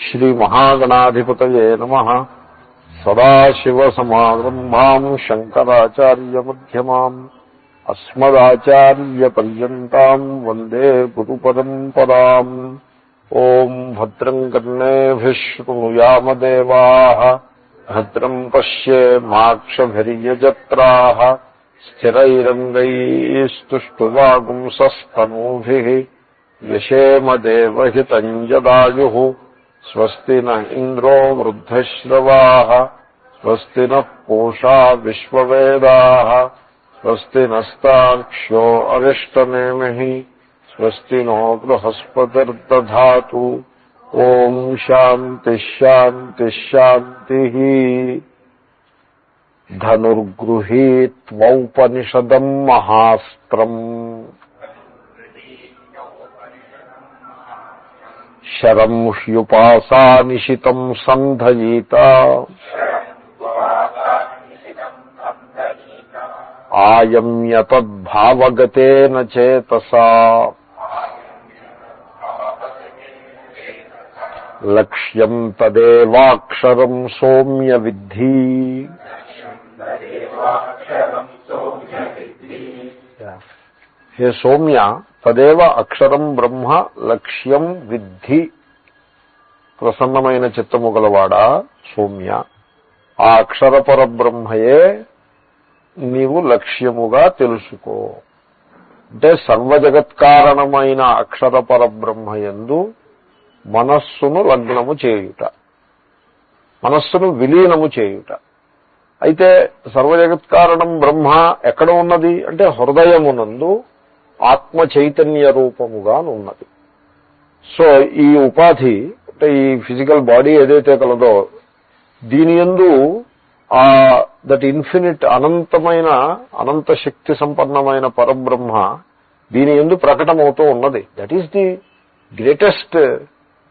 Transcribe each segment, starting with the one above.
శ్రీమహాగణాధిపతయే నమః. సదాశివసమారంభాం శంకరాచార్యమధ్యమాం అస్మదాచార్యపర్యంతాం వందే గురుపరంపరాం. ఓం భద్రం కర్ణేభిః శృణుయామదేవాః భద్రం పశ్యేమాక్షభిర్యజత్రాః స్థిరైరంగైస్తుష్టువాగుంసస్తనూభిః యశేమ దేవహితం యదాయుః. స్వస్తి న ఇంద్రో వృద్ధశ్రవాః స్వస్తి నః పూషా విశ్వవేదాః స్వస్తి నస్తాక్ష్యో అరిష్టనేమిః స్వస్తి నో బృహస్పతిర్దధాతు. ఓం శాంతి శాంతి శాంతి. ధనుర్గృహీత్వౌపనిషదం మహాస్త్రం శరం హ్యుపాసానిశితం సంధయీత ఆయమ్య తద్భావగతేన చేతసా లక్ష్యం తదేవాక్షరం సౌమ్య విద్ధి. హే సౌమ్య తదేవ అక్షరం బ్రహ్మ లక్ష్యం విద్ధి. ప్రసన్నమైన చిత్తము గలవాడా సౌమ్య, ఆ అక్షర పరబ్రహ్మయే నీవు లక్ష్యముగా తెలుసుకో. అంటే సర్వజగత్కారణమైన అక్షర పరబ్రహ్మయందు మనస్సును లగ్నము చేయుట, మనస్సును విలీనము చేయుట. అయితే సర్వజగత్కారణం బ్రహ్మ ఎక్కడ ఉన్నది అంటే హృదయమునందు ఆత్మ చైతన్య రూపముగా ఉన్నది. సో ఈ ఉపాధి అంటే ఈ ఫిజికల్ బాడీ ఏదైతే కలదో దీని యందు దట్ ఇన్ఫినిట్ అనంతమైన అనంత శక్తి సంపన్నమైన పరబ్రహ్మ దీని యందు ప్రకటమవుతూ ఉన్నది. That is the greatest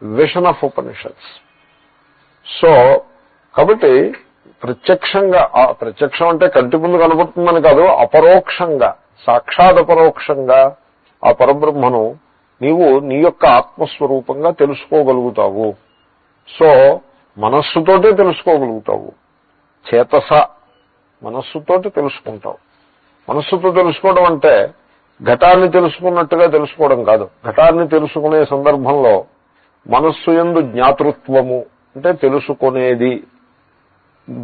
vision of Upanishads. So కాబట్టి ప్రత్యక్షంగా, ప్రత్యక్షం అంటే కంటి ముందు కనబడుతుందని కాదు, అపరోక్షంగా సాక్షాత్ అపరోక్షంగా ఆ పరబ్రహ్మను నీవు నీ యొక్క ఆత్మస్వరూపంగా తెలుసుకోగలుగుతావు. సో మనస్సుతోటే తెలుసుకోగలుగుతావు, చేతస మనస్సుతోటి తెలుసుకుంటావు. మనస్సుతో తెలుసుకోవడం అంటే ఘటాన్ని తెలుసుకున్నట్టుగా తెలుసుకోవడం కాదు. ఘటాన్ని తెలుసుకునే సందర్భంలో మనస్సు యందు జ్ఞాతృత్వము అంటే తెలుసుకునేది,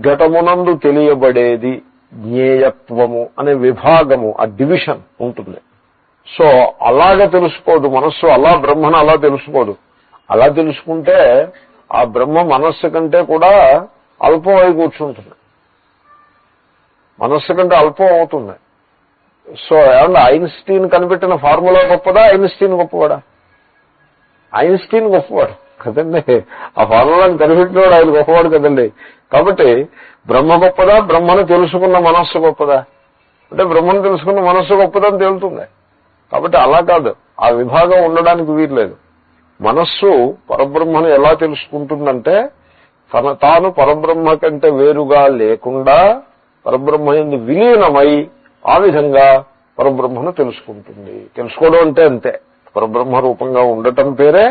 ఘటమునందు తెలియబడేది జ్ఞేయత్వము అనే విభాగము, ఆ డివిజన్ ఉంటుంది. సో అలాగ తెలుసుకోదు మనస్సు, అలా బ్రహ్మను అలా తెలుసుకోదు. అలా తెలుసుకుంటే ఆ బ్రహ్మ మనస్సు కంటే కూడా అల్పం అయి కూర్చుంటుంది, మనస్సు కంటే అల్పం అవుతుంది. సో ఏమన్నా ఐన్స్టీన్ కనిపెట్టిన ఫార్ములా గొప్పదా, ఐన్స్టీన్ గొప్పవాడా? ఐన్స్టీన్ గొప్పవాడు కదండి, ఆ ఫార్ములాని కనిపెట్టినవాడు ఆయన గొప్పవాడు కదండి. కాబట్టి బ్రహ్మ గొప్పదా, బ్రహ్మను తెలుసుకున్న మనస్సు గొప్పదా అంటే బ్రహ్మను తెలుసుకున్న మనస్సు గొప్పదని తేలుతుంది. కాబట్టి అలా కాదు, ఆ విభాగం ఉండడానికి వీల్లేదు. మనస్సు పరబ్రహ్మను ఎలా తెలుసుకుంటుందంటే తాను పరబ్రహ్మ కంటే వేరుగా లేకుండా పరబ్రహ్మ యందు విలీనమై ఆ విధంగా పరబ్రహ్మను తెలుసుకుంటుంది. తెలుసుకోవడం అంటే అంతే, పరబ్రహ్మ రూపంగా ఉండటం పేరే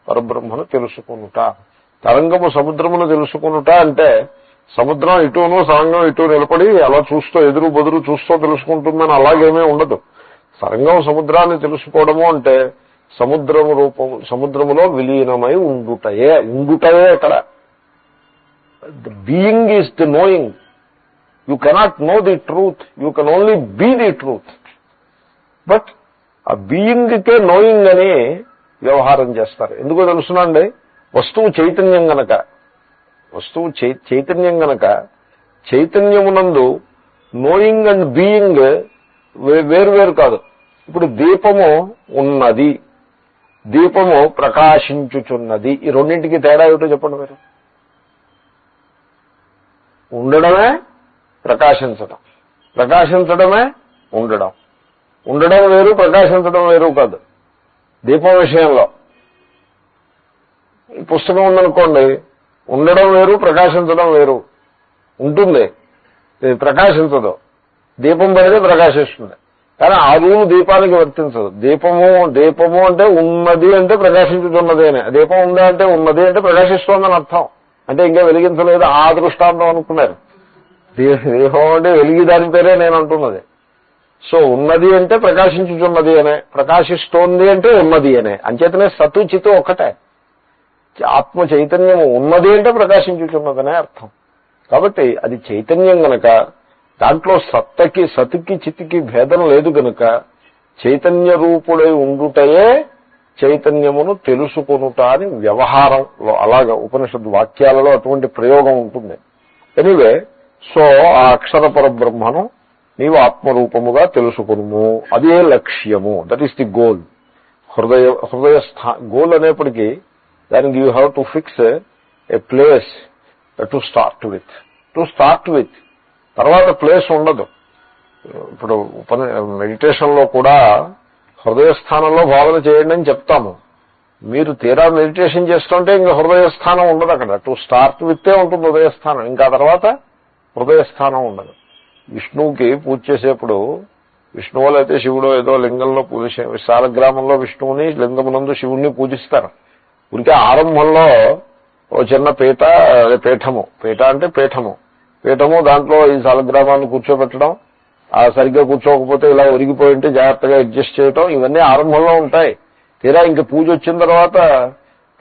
పరబ్రహ్మను తెలుసుకునుట. తరంగము సముద్రమును తెలుసుకునుట అంటే సముద్రం ఇటును తరంగం ఇటు నిలబడి అలా చూస్తూ ఎదురు బదురు చూస్తూ తెలుసుకుంటుందని అలాగేమీ ఉండదు. తరంగం సముద్రాన్ని తెలుసుకోవడము అంటే సముద్రము రూపము, సముద్రములో విలీనమై ఉండుటయే అక్కడ. The being is the knowing. You cannot know the truth, you can only be the truth. But ఆ బీయింగ్కే నోయింగ్ అని వ్యవహారం చేస్తారు. ఎందుకో తెలుసునండి, వస్తువు చైతన్యం గనక, వస్తువు చైతన్యం గనక చైతన్యమునందు నోయింగ్ అండ్ బీయింగ్ వేరు కాదు. ఇప్పుడు దీపము ఉన్నది, దీపము ప్రకాశించుచున్నది, ఈ రెండింటికి తేడా ఏమిటో చెప్పండి మీరు. ఉండడమే ప్రకాశించడం, ప్రకాశించడమే ఉండడం. ఉండడం వేరు, ప్రకాశించడం వేరు కాదు. దీపం విషయంలో ఈ పుస్తకం ఉందనుకోండి, ఉండడం వేరు, ప్రకాశించడం వేరు. ఉంటుంది, ప్రకాశించదు. దీపం పడితే ప్రకాశిస్తుంది. కానీ ఆ రూలు దీపానికి వర్తించదు. దీపము అంటే ఉన్నది అంటే ప్రకాశించుతున్నది అని, దీపం ఉందా అంటే ఉన్నది అంటే ప్రకాశిస్తోందని అర్థం. అంటే ఇంకా వెలిగించలేదు ఆ దృష్టాంతం అనుకున్నారు. దీపం అంటే వెలిగి దాని పేరే నేను అంటున్నది. సో ఉన్నది అంటే ప్రకాశించుతున్నది అనే, ప్రకాశిస్తోంది అంటే ఉన్నది అనే. అంచేతనే సత్తు చిత్తు ఒక్కటే. ఆత్మ చైతన్యం ఉన్నది అంటే ప్రకాశించుతున్నదనే అర్థం. కాబట్టి అది చైతన్యం గనక దాంట్లో సత్తుకి చిత్తుకి భేదం లేదు గనుక చైతన్య రూపుడై ఉండుటయే చైతన్యమును తెలుసుకొనుట అని వ్యవహారంలో అలాగా ఉపనిషత్తు వాక్యాలలో అటువంటి ప్రయోగం ఉంటుంది. ఎనీవే, సో ఆ అక్షర పరబ్రహ్మను నీవు ఆత్మరూపముగా తెలుసుకును, అదే లక్ష్యము. That is the goal. Goal అనేప్పటికీ దానికి you have to fix a place to start with. తర్వాత ప్లేస్ ఉండదు. ఇప్పుడు మెడిటేషన్ లో కూడా హృదయస్థానంలో భావన చేయండి అని చెప్తాము. మీరు తీరా మెడిటేషన్ చేస్తుంటే ఇంకా హృదయస్థానం ఉండదు అక్కడ. టు స్టార్ట్ విత్తే ఉంటుంది హృదయస్థానం, ఇంకా తర్వాత హృదయస్థానం ఉండదు. విష్ణువుకి పూజ చేసేప్పుడు విష్ణువులో అయితే శివుడు ఏదో లింగంలో పూజ, శాలగ్రామంలో విష్ణువుని లింగమునందు శివుణ్ణి పూజిస్తారు. ఉనికి ఆరంభంలో ఓ చిన్న పీఠ అంటే పీఠము దాంట్లో ఈ శాలగ్రామాన్ని కూర్చోబెట్టడం, ఆ సరిగ్గా కూర్చోకపోతే ఇలా ఒరిగిపోయి ఉంటే జాగ్రత్తగా అడ్జస్ట్ చేయటం, ఇవన్నీ ఆరంభంలో ఉంటాయి. తీరా ఇంక పూజ వచ్చిన తర్వాత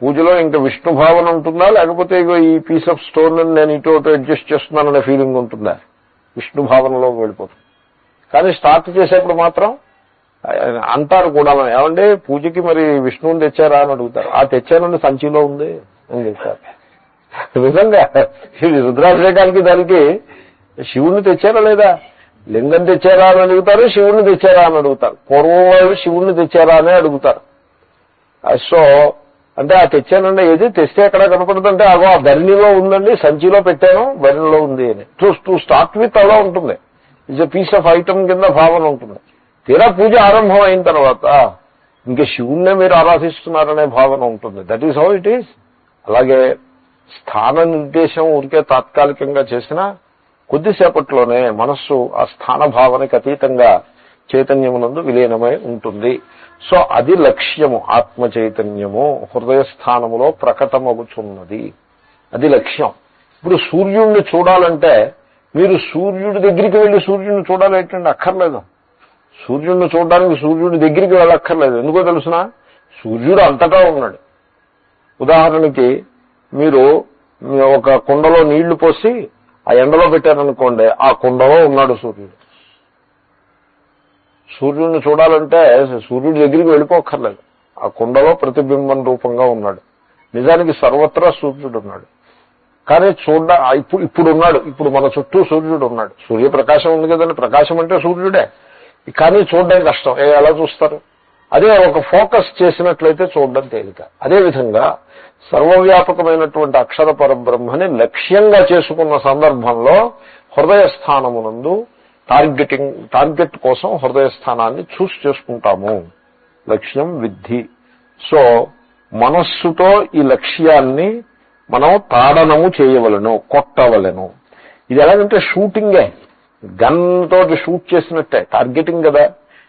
పూజలో ఇంకా విష్ణు భావన ఉంటుందా, లేకపోతే ఇగో ఈ పీస్ ఆఫ్ స్టోన్ నేను ఇటు అడ్జస్ట్ చేస్తున్నాననే ఫీలింగ్ ఉంటుందా? విష్ణు భావనలోకి వెళ్ళిపోతుంది. కానీ స్టార్ట్ చేసేప్పుడు మాత్రం అంటారు కూడా, ఏమంటే పూజకి మరి విష్ణువుని తెచ్చారా అని అడుగుతారు. ఆ తెచ్చానండి సంచిలో ఉంది అని చెప్తారు. నిజంగా రుద్రాభిషేకానికి దానికి శివుణ్ణి తెచ్చారా లేదా, లింగం తెచ్చారా అని అడుగుతారు, శివుణ్ణి తెచ్చారా అని అడుగుతారు. పూర్వం వాళ్ళు శివుణ్ణి తెచ్చారా అనే అడుగుతారు. సో అంటే ఆ తెచ్చానండి, ఏది తెస్తే ఎక్కడ కనపడుతుంటే అగో ఆ బరిణిలో ఉందండి, సంచిలో పెట్టాను బరిణిలో ఉంది అని. టు స్టార్ట్ విత్ అలా ఉంటుంది. It's a piece of item కింద భావన ఉంటుంది. తీరా పూజ ఆరంభం అయిన తర్వాత ఇంకా శివుణ్ణే మీరు ఆరాధిస్తున్నారనే భావన ఉంటుంది. That is how it is. అలాగే స్థాన నిర్దేశం ఊరికే తాత్కాలికంగా చేసినా కొద్దిసేపట్లోనే మనస్సు ఆ స్థాన భావనకి అతీతంగా చైతన్యమునందు విలీనమై ఉంటుంది. సో అది లక్ష్యము. ఆత్మ చైతన్యము హృదయస్థానములో ప్రకటమవుతున్నది, అది లక్ష్యం. ఇప్పుడు సూర్యుడిని చూడాలంటే మీరు సూర్యుడి దగ్గరికి వెళ్ళి సూర్యుడిని చూడాలేంటండి, అక్కర్లేదు. సూర్యుడిని చూడడానికి సూర్యుడి దగ్గరికి వెళ్ళక్కర్లేదు. ఎందుకో తెలుసిన, సూర్యుడు అంతటా ఉన్నాడు. ఉదాహరణకి మీరు ఒక కుండలో నీళ్లు పోసి ఆ ఎండలో పెట్టారనుకోండి, ఆ కుండలో ఉన్నాడు సూర్యుడు. సూర్యుడిని చూడాలంటే సూర్యుడి దగ్గరికి వెళ్ళిపోక్కర్లేదు, ఆ కుండలో ప్రతిబింబం రూపంగా ఉన్నాడు. నిజానికి సర్వత్రా సూర్యుడు ఉన్నాడు. కానీ ఇప్పుడు ఉన్నాడు, ఇప్పుడు మన చుట్టూ సూర్యుడు ఉన్నాడు. సూర్యప్రకాశం ఉంది కదండి, ప్రకాశం అంటే సూర్యుడే. కానీ చూడడం కష్టం. ఎలా చూస్తారు? అదే ఒక ఫోకస్ చేసినట్లయితే చూడడం తేలిక. అదేవిధంగా సర్వవ్యాపకమైనటువంటి అక్షర పరబ్రహ్మని లక్ష్యంగా చేసుకున్న సందర్భంలో హృదయస్థానమునందు టార్గెట్ కోసం హృదయస్థానాన్ని చూస్ చేసుకుంటాము. లక్ష్యం విద్ధి. సో మనస్సుతో ఈ లక్ష్యాన్ని మనం తాడనము చేయవలను, కొట్టవలను. ఇది ఎలాగంటే షూటింగే, గన్ తోటి షూట్ చేసినట్టే, టార్గెటింగ్ కదా.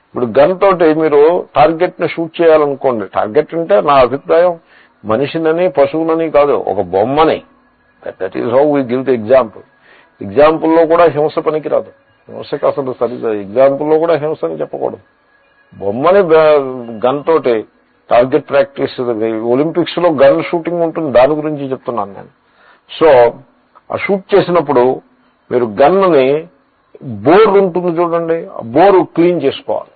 ఇప్పుడు గన్ తోటి మీరు టార్గెట్ ని షూట్ చేయాలనుకోండి, టార్గెట్ అంటే నా అభిప్రాయం మనిషినని పశువునని కాదు, ఒక బొమ్మని. That is how we give the example. ఎగ్జాంపుల్లో కూడా హింస పనికిరాదు. హింసకి అసలు సరిగ్గా ఎగ్జాంపుల్లో కూడా హింసని చెప్పకూడదు. బొమ్మని గన్ తోటి టార్గెట్ ప్రాక్టీస్, ఒలింపిక్స్ లో గన్ షూటింగ్ ఉంటుంది, దాని గురించి చెప్తున్నాను నేను. సో ఆ షూట్ చేసినప్పుడు మీరు గన్నుని, బోర్ ఉంటుంది చూడండి, ఆ బోరు క్లీన్ చేసుకోవాలి.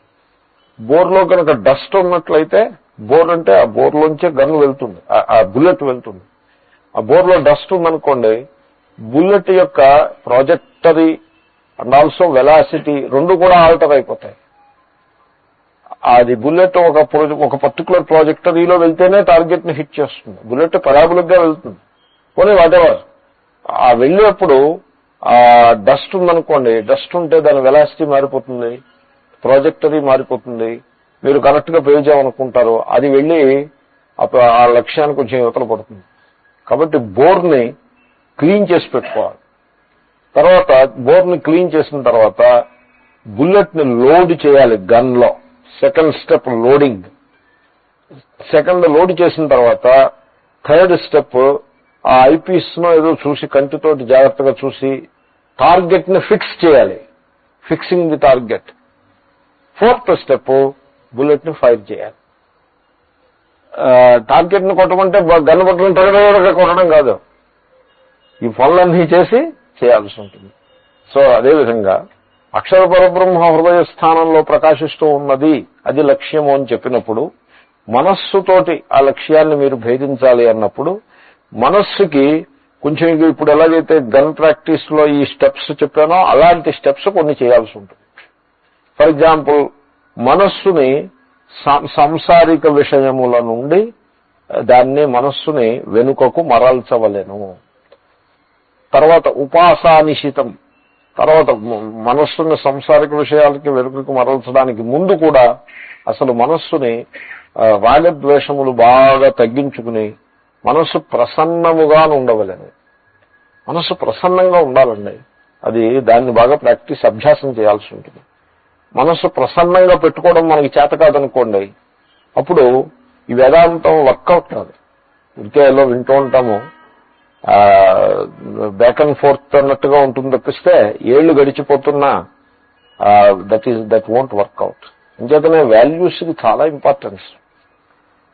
బోర్లో కనుక డస్ట్ ఉన్నట్లయితే, బోర్ అంటే ఆ బోర్లోంచే గన్ వెళ్తుంది, ఆ బుల్లెట్ వెళ్తుంది. ఆ బోర్లో డస్ట్ ఉందనుకోండి, బుల్లెట్ యొక్క ప్రాజెక్టరీ అండ్ ఆల్సో వెలాసిటీ రెండు కూడా ఆల్టర్ అయిపోతాయి. అది బుల్లెట్ ఒక పర్టికులర్ ప్రాజెక్టరీలో వెళ్తేనే టార్గెట్ ని హిట్ చేస్తుంది. బుల్లెట్ పరాబులిక్ గా వెళ్తుంది. పోనీ వాటెవర్, ఆ వెళ్ళేప్పుడు ఆ డస్ట్ ఉందనుకోండి, డస్ట్ ఉంటే దాని వెలాసిటీ మారిపోతుంది, ప్రాజెక్టరీ మారిపోతుంది, మీరు కరెక్ట్ గా పే చేయాలనుకుంటారు, అది వెళ్ళి ఆ లక్ష్యానికి కొంచెం యువతలు పడుతుంది. కాబట్టి బోర్ని క్లీన్ చేసి పెట్టుకోవాలి. తర్వాత బోర్ని క్లీన్ చేసిన తర్వాత బుల్లెట్ ని లోడ్ చేయాలి గన్లో. Second step loading. Second load చేసిన తర్వాత థర్డ్ స్టెప్ ఆ ఐపీస్ ను ఏదో చూసి కంటితోటి జాగ్రత్తగా చూసి టార్గెట్ ని ఫిక్స్ చేయాలి. Fixing the target. Fourth step bullet ని ఫైర్ చేయాలి. టార్గెట్ ని కొట్టమంటే గన్ పట్టడం తరగడ కొట్టడం కాదు, ఈ పనులన్నీ చేసి చేయాల్సి ఉంటుంది. సో అదేవిధంగా అక్షర పరబ్రహ్మ హృదయ స్థానంలో ప్రకాశిస్తూ ఉన్నది, అది లక్ష్యము అని చెప్పినప్పుడు మనస్సుతోటి ఆ లక్ష్యాన్ని మీరు భేదించాలి అన్నప్పుడు మనస్సుకి కొంచెం ఇప్పుడు ఎలాగైతే గన్ ప్రాక్టీస్ లో ఈ స్టెప్స్ చెప్పానో అలాంటి స్టెప్స్ కొన్ని చేయాల్సి ఉంటుంది. ఫర్ ఎగ్జాంపుల్, మనస్సుని సంసారిక విషయముల నుండి మనస్సుని వెనుకకు మరల్చవలెను. తర్వాత ఉపాసానిశితం. తర్వాత మనస్సుని సంసారిక విషయాలకి వెనుకకు మరల్చడానికి ముందు కూడా అసలు మనస్సుని రాగద్వేషములు బాగా తగ్గించుకుని మనస్సు ప్రసన్నముగా ఉండవలని. మనస్సు ప్రసన్నంగా ఉండాలండి. అది దాన్ని బాగా అభ్యాసం చేయాల్సి ఉంటుంది. మనస్సు ప్రసన్నంగా పెట్టుకోవడం మనకి చేత కాదనుకోండి, అప్పుడు ఈ వేదాంతం వర్కౌట్ కాదు. ఇంకేలో వింటూ ఉంటాము, బ్యాక్ అండ్ ఫోర్త్ అన్నట్టుగా ఉంటుంది తప్పిస్తే ఏళ్లు గడిచిపోతున్నా దట్ వోంట్ వర్కౌట్. ఇంకేతనే వాల్యూస్ కి చాలా ఇంపార్టెన్స్.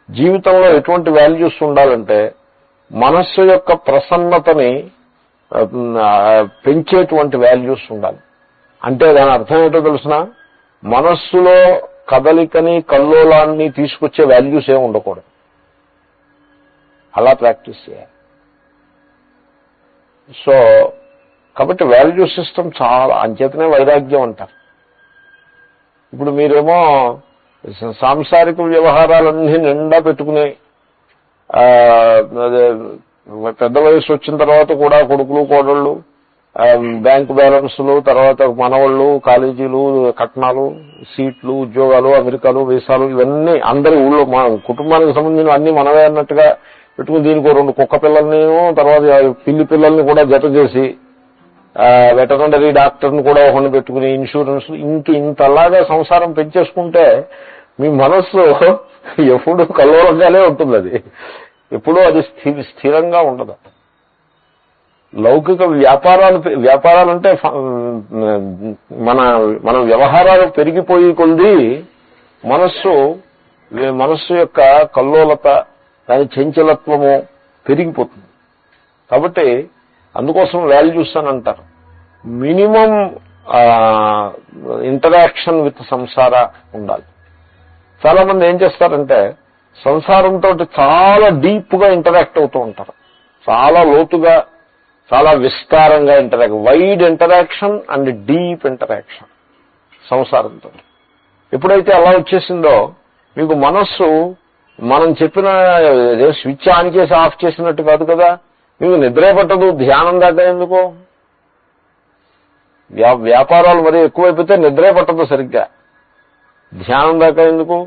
జీవితంలో ఎటువంటి వాల్యూస్ ఉండాలంటే మనస్సు యొక్క ప్రసన్నతని పెంచేటువంటి వాల్యూస్ ఉండాలి. అంటే దాని అర్థం ఏంటో తెలుసిన, మనస్సులో కదలికని కల్లోలాన్ని తీసుకొచ్చే వాల్యూస్ ఏమి ఉండకూడదు. అలా ప్రాక్టీస్ చేయాలి. సో కాబట్టి వాల్యూ సిస్టమ్ చాలా, అంచేతనే వైరాగ్యం అంటారు. ఇప్పుడు మీరేమో సాంసారిక వ్యవహారాలన్నీ నిండా పెట్టుకుని పెద్ద వయసు వచ్చిన తర్వాత కూడా కొడుకులు కోడళ్ళు, బ్యాంకు బ్యాలెన్సులు, తర్వాత మనవాళ్ళు, కాలేజీలు, కట్నాలు, సీట్లు, ఉద్యోగాలు, అమెరికాలు, వీసాలు, ఇవన్నీ అందరి ఊళ్ళో మన కుటుంబానికి సంబంధించిన అన్ని మనమే అన్నట్టుగా పెట్టుకుని దీనికి 2 కుక్క పిల్లల్ని, తర్వాత పిల్లి పిల్లల్ని కూడా జత చేసి వెటర్నరీ డాక్టర్ని కూడా ఒకరిని పెట్టుకుని ఇన్సూరెన్స్ ఇంతలాగా సంసారం పెంచేసుకుంటే మీ మనస్సు ఎప్పుడు కల్లోలంగానే ఉంటుంది. అది ఎప్పుడూ అది స్థిరంగా ఉండదు. లౌకిక వ్యాపారాలంటే మన వ్యవహారాలు పెరిగిపోయి కొద్ది మనస్సు యొక్క కల్లోలత, దాని చంచలత్వము పెరిగిపోతుంది. కాబట్టి అందుకోసం వాల్యూస్ అని అంటారు. మినిమం ఇంటరాక్షన్ విత్ సంసార ఉండాలి. చాలా మంది ఏం చేస్తారంటే సంసారంతో చాలా డీప్ గా ఇంటరాక్ట్ అవుతూ ఉంటారు. చాలా లోతుగా, చాలా విస్తారంగా wide interaction and deep interaction సంసారంతో. ఎప్పుడైతే అలా వచ్చేసిందో మీకు మనస్సు మనం చెప్పిన స్విచ్ ఆన్ చేసి ఆఫ్ చేసినట్టు కాదు కదా, మీకు నిద్రే పట్టదు. ధ్యానం దాకా ఎందుకు? వ్యాపారాలు మరీ ఎక్కువైపోతే నిద్రే పట్టదు సరిగ్గా. ధ్యానం దాకా ఎందుకు?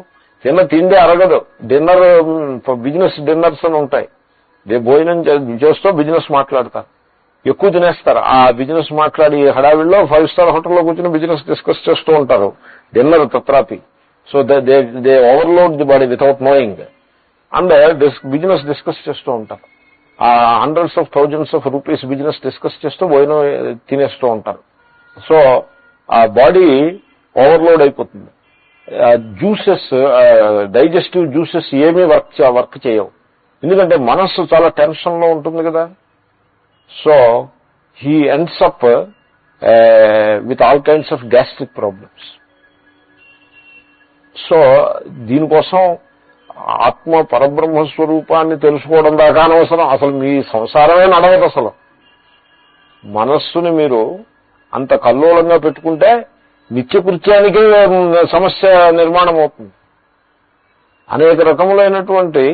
తిండి అరగదు. బిజినెస్ డిన్నర్స్ అని ఉంటాయి. భోజనం చేస్తూ బిజినెస్ మాట్లాడతారు, ఎక్కువ తినేస్తారు. ఆ బిజినెస్ మాట్లాడి హడావిడిలో 5 స్టార్ హోటల్లో కూర్చొని బిజినెస్ డిస్కస్ చేస్తూ ఉంటారు. డిన్నర్ తత్రాపి. So they overload the body without knowing. And business discuss చేస్తూ ఉంటారు. Hundreds of thousands of rupees business discuss చేస్తూ భోజనం తినేస్తూ ఉంటారు. సో ఆ బాడీ ఓవర్లోడ్ అయిపోతుంది. జ్యూసెస్, డైజెస్టివ్ జ్యూసెస్ ఏమీ వర్క్ చేయవు. ఎందుకంటే మనస్సు చాలా టెన్షన్ లో ఉంటుంది కదా. So he ends up with all kinds of gastric problems. So దీనికోసం ఆత్మ పరబ్రహ్మ స్వరూపాన్ని తెలుసుకోవడం దాకా అనవసరం. అసలు మీ సంసారమే నడవదు. అసలు మనస్సుని మీరు అంత కల్లోలంగా పెట్టుకుంటే నిత్యకృత్యానికే సమస్య నిర్మాణం అవుతుంది. అనేక రకములైనటువంటి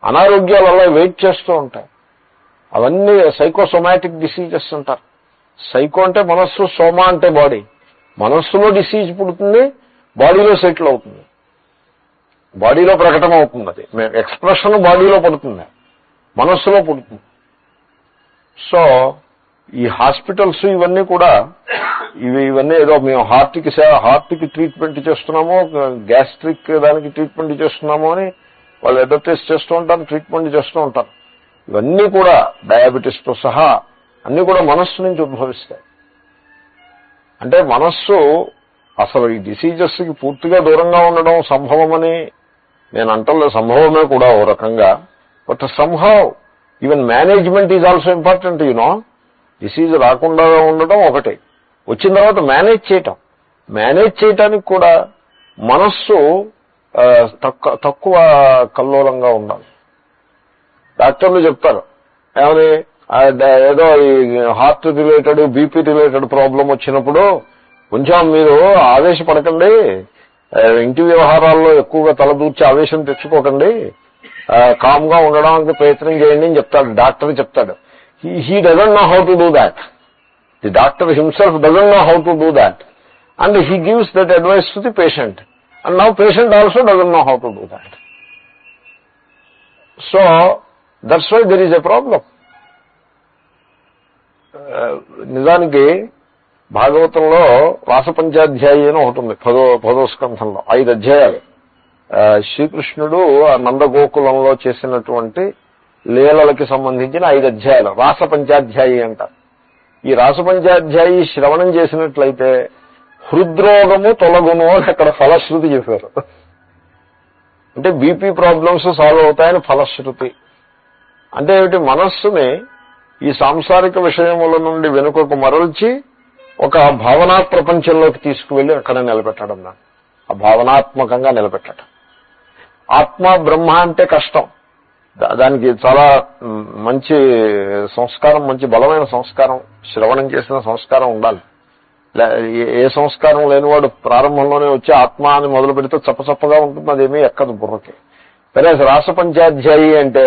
అనారోగ్యాలు అలా వెయిట్ చేస్తూ ఉంటాయి. అవన్నీ సైకోసోమాటిక్ డిసీజెస్ అంటారు. సైకో అంటే మనస్సు, సోమా అంటే బాడీ. మనస్సులో డిసీజ్ పుడుతుంది, బాడీలో సెటిల్ అవుతుంది, బాడీలో ప్రకటన అవుతుంది. అది ఎక్స్ప్రెషన్ బాడీలో పడుతుంది, మనస్సులో పుడుతుంది. సో ఈ హాస్పిటల్స్ ఇవన్నీ కూడా ఇవన్నీ ఏదో మేము హార్ట్కి ట్రీట్మెంట్ చేస్తున్నామో, గ్యాస్ట్రిక్ దానికి ట్రీట్మెంట్ చేస్తున్నామో అని వాళ్ళు అడ్వర్టైజ్ చేస్తూ ఉంటారు, ట్రీట్మెంట్ చేస్తూ ఉంటారు. ఇవన్నీ కూడా డయాబెటీస్తో సహా అన్నీ కూడా మనస్సు నుంచి ఉద్భవిస్తాయి. అంటే మనస్సు అసలు ఈ డిసీజెస్కి పూర్తిగా దూరంగా ఉండడం సంభవమని నేను అంటలేదు, సంభవమే కూడా ఓ రకంగా. But somehow even management is also important. Disease రాకుండా ఉండటం ఒకటి, వచ్చిన తర్వాత మేనేజ్ చేయటానికి కూడా మనస్సు తక్కువ కల్లోలంగా ఉండాలి. డాక్టర్లు చెప్తారు ఏమని, ఏదో ఈ heart related BP related problem వచ్చినప్పుడు కొంచెం మీరు ఆవేశపడకండి, ఇంటి వ్యవహారాల్లో ఎక్కువగా తలదూర్చి ఆవేశం తెచ్చుకోకండి, కామ్గా ఉండడానికి ప్రయత్నం చేయండి అని చెప్తాడు. డాక్టర్ చెప్తాడు. He doesn't know how to do that. The doctor himself doesn't know how to do that and he gives that advice to the patient and now patient also doesn't know how to do that. So that's why there is a problem. నిజానికి భాగవతంలో రాసపంచాధ్యాయి అని ఒకటి ఉంది, 10వ స్కంధంలో 5 అధ్యాయాలు. శ్రీకృష్ణుడు నందగోకులంలో చేసినటువంటి లీలలకి సంబంధించిన 5 అధ్యాయాలు రాసపంచాధ్యాయి అంటారు. ఈ రాసపంచాధ్యాయి శ్రవణం చేసినట్లయితే హృద్రోగము తొలగును అని అక్కడ ఫలశ్రుతి చెప్పారు. అంటే బీపీ ప్రాబ్లమ్స్ సాల్వ్ అవుతాయని ఫలశ్రుతి. అంటే ఏమిటి, మనస్సుని ఈ సాంసారిక విషయముల నుండి వెనుకకు మరల్చి ఒక భావనా ప్రపంచంలోకి తీసుకువెళ్ళి అక్కడ నిలబెట్టడం, ఆ భావనాత్మకంగా నిలబెట్టడం. ఆత్మ బ్రహ్మ అంటే కష్టం, దానికి చాలా మంచి సంస్కారం, మంచి బలమైన సంస్కారం, శ్రవణం చేసిన సంస్కారం ఉండాలి. ఏ సంస్కారం లేనివాడు ప్రారంభంలోనే వచ్చి ఆత్మ అని మొదలు పెడితే చప్పచప్పగా ఉంటుంది, అదేమీ ఎక్కదు బుర్రకి. సరే రాసపంచాధ్యాయి అంటే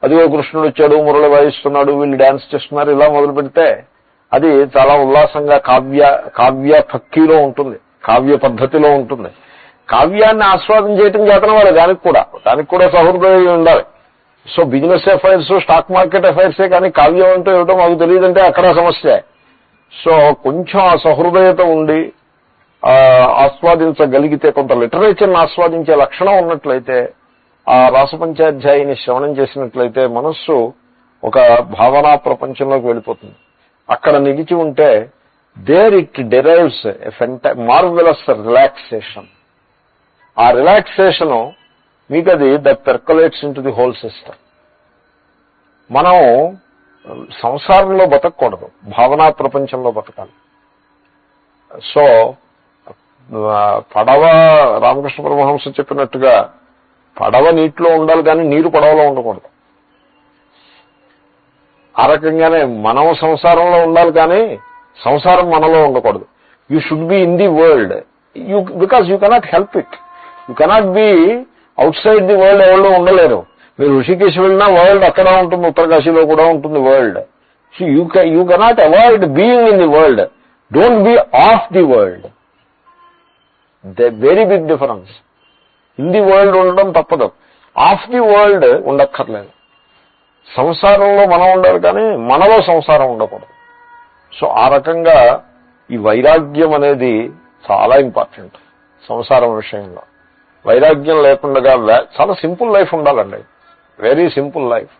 అదిగో కృష్ణుడు వచ్చాడు, మురళి వాయిస్తున్నాడు, వీళ్ళు డాన్స్ చేస్తున్నారు, ఇలా మొదలు పెడితే అది చాలా ఉల్లాసంగా కావ్య భక్తిలో ఉంటుంది, కావ్య పద్ధతిలో ఉంటుంది. కావ్యాన్ని ఆస్వాదం చేయటం చేతన వాళ్ళు దానికి కూడా సహృదయం ఉండాలి. So business affairs, stock market అఫైర్సే కానీ కావ్యం అంటే ఏమిటో మాకు తెలియదంటే అక్కడ సమస్య. సో కొంచెం ఆ సహృదయత ఉండి ఆస్వాదించగలిగితే, కొంత లిటరేచర్ని ఆస్వాదించే లక్షణం ఉన్నట్లయితే, ఆ రాసపంచాధ్యాయిని శ్రవణం చేసినట్లయితే మనస్సు ఒక భావనా ప్రపంచంలోకి వెళ్ళిపోతుంది. అక్కడ నిలిచి ఉంటే there it derives a marvellous relaxation. ఆ రిలాక్సేషను మీకు అది that percolates into the whole system. మనం సంసారంలో బతకూడదు, భావనా ప్రపంచంలో బతకాలి. సో పడవ, రామకృష్ణ పరమహంస చెప్పినట్టుగా పడవ నీటిలో ఉండాలి కానీ నీరు పడవలో ఉండకూడదు. ఆ రకంగానే మనం సంసారంలో ఉండాలి కానీ సంసారం మనలో ఉండకూడదు. You should be in the world, because you cannot help it. You cannot be out side the world. ఎవరు ఉండలేరు. మీరు ఋషికేశ్ వెళ్ళినా వరల్డ్ అక్కడ ఉంటుంది, ఉత్తరకాశీలో కూడా ఉంటుంది world. So you cannot avoid being in the world. Don't be of the world. The very big difference. In the world ఉండడం తప్పదు, ఆఫ్ ది వరల్డ్ ఉండక్కర్లేదు. సంసారంలో మనం ఉండాలి కానీ మనలో సంసారం ఉండకూడదు. సో ఆ రకంగా ఈ వైరాగ్యం అనేది చాలా ఇంపార్టెంట్ సంసారం విషయంలో. వైరాగ్యం లేకుండా చాలా సింపుల్ లైఫ్ ఉండాలండి, వెరీ సింపుల్ లైఫ్.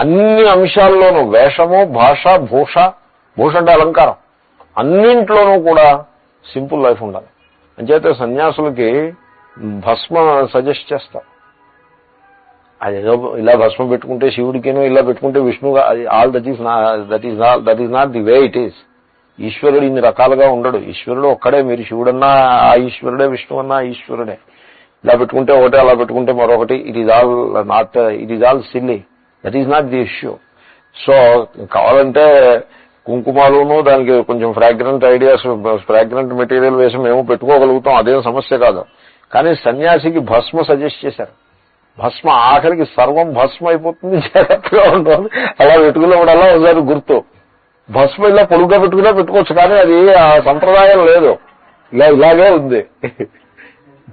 అన్ని అంశాల్లోనూ వేషము, భాష, భూష అంటే అలంకారం, అన్నింట్లోనూ కూడా సింపుల్ లైఫ్ ఉండాలి. అంచేతే సన్యాసులకి భస్మ సజెస్ట్ చేస్తారు. అదేదో ఇలా భస్మ పెట్టుకుంటే శివుడికిను, ఇలా పెట్టుకుంటే విష్ణుగా, all that is not the way it is. ఈశ్వరుడు ఇన్ని రకాలుగా ఉండడు. ఈశ్వరుడు ఒక్కడే. మీరు శివుడన్నా ఆ ఈశ్వరుడే, విష్ణు అన్నా ఈశ్వరుడే. ఇలా పెట్టుకుంటే ఒకటే, అలా పెట్టుకుంటే మరొకటి. It is all silly. That is not the issue. So కావాలంటే కుంకుమాలును దానికి కొంచెం ఫ్రాగ్రెంట్ ఐడియాస్, ఫ్రాగ్రెంట్ మెటీరియల్ వేసి మేము పెట్టుకోగలుగుతాం, అదేం సమస్య కాదు. కానీ సన్యాసికి భస్మ సజెస్ట్ చేశారు. భస్మ ఆఖరికి సర్వం భస్మ అయిపోతుంది, జాగ్రత్తగా ఉంటుంది. అలా పెట్టుకున్నప్పుడల్లా ఒకసారి గుర్తు. భస్మ ఇలా పొడుగ్గా పెట్టుకోవచ్చు కానీ అది ఆ సంప్రదాయం లేదు, ఇలాగే ఉంది.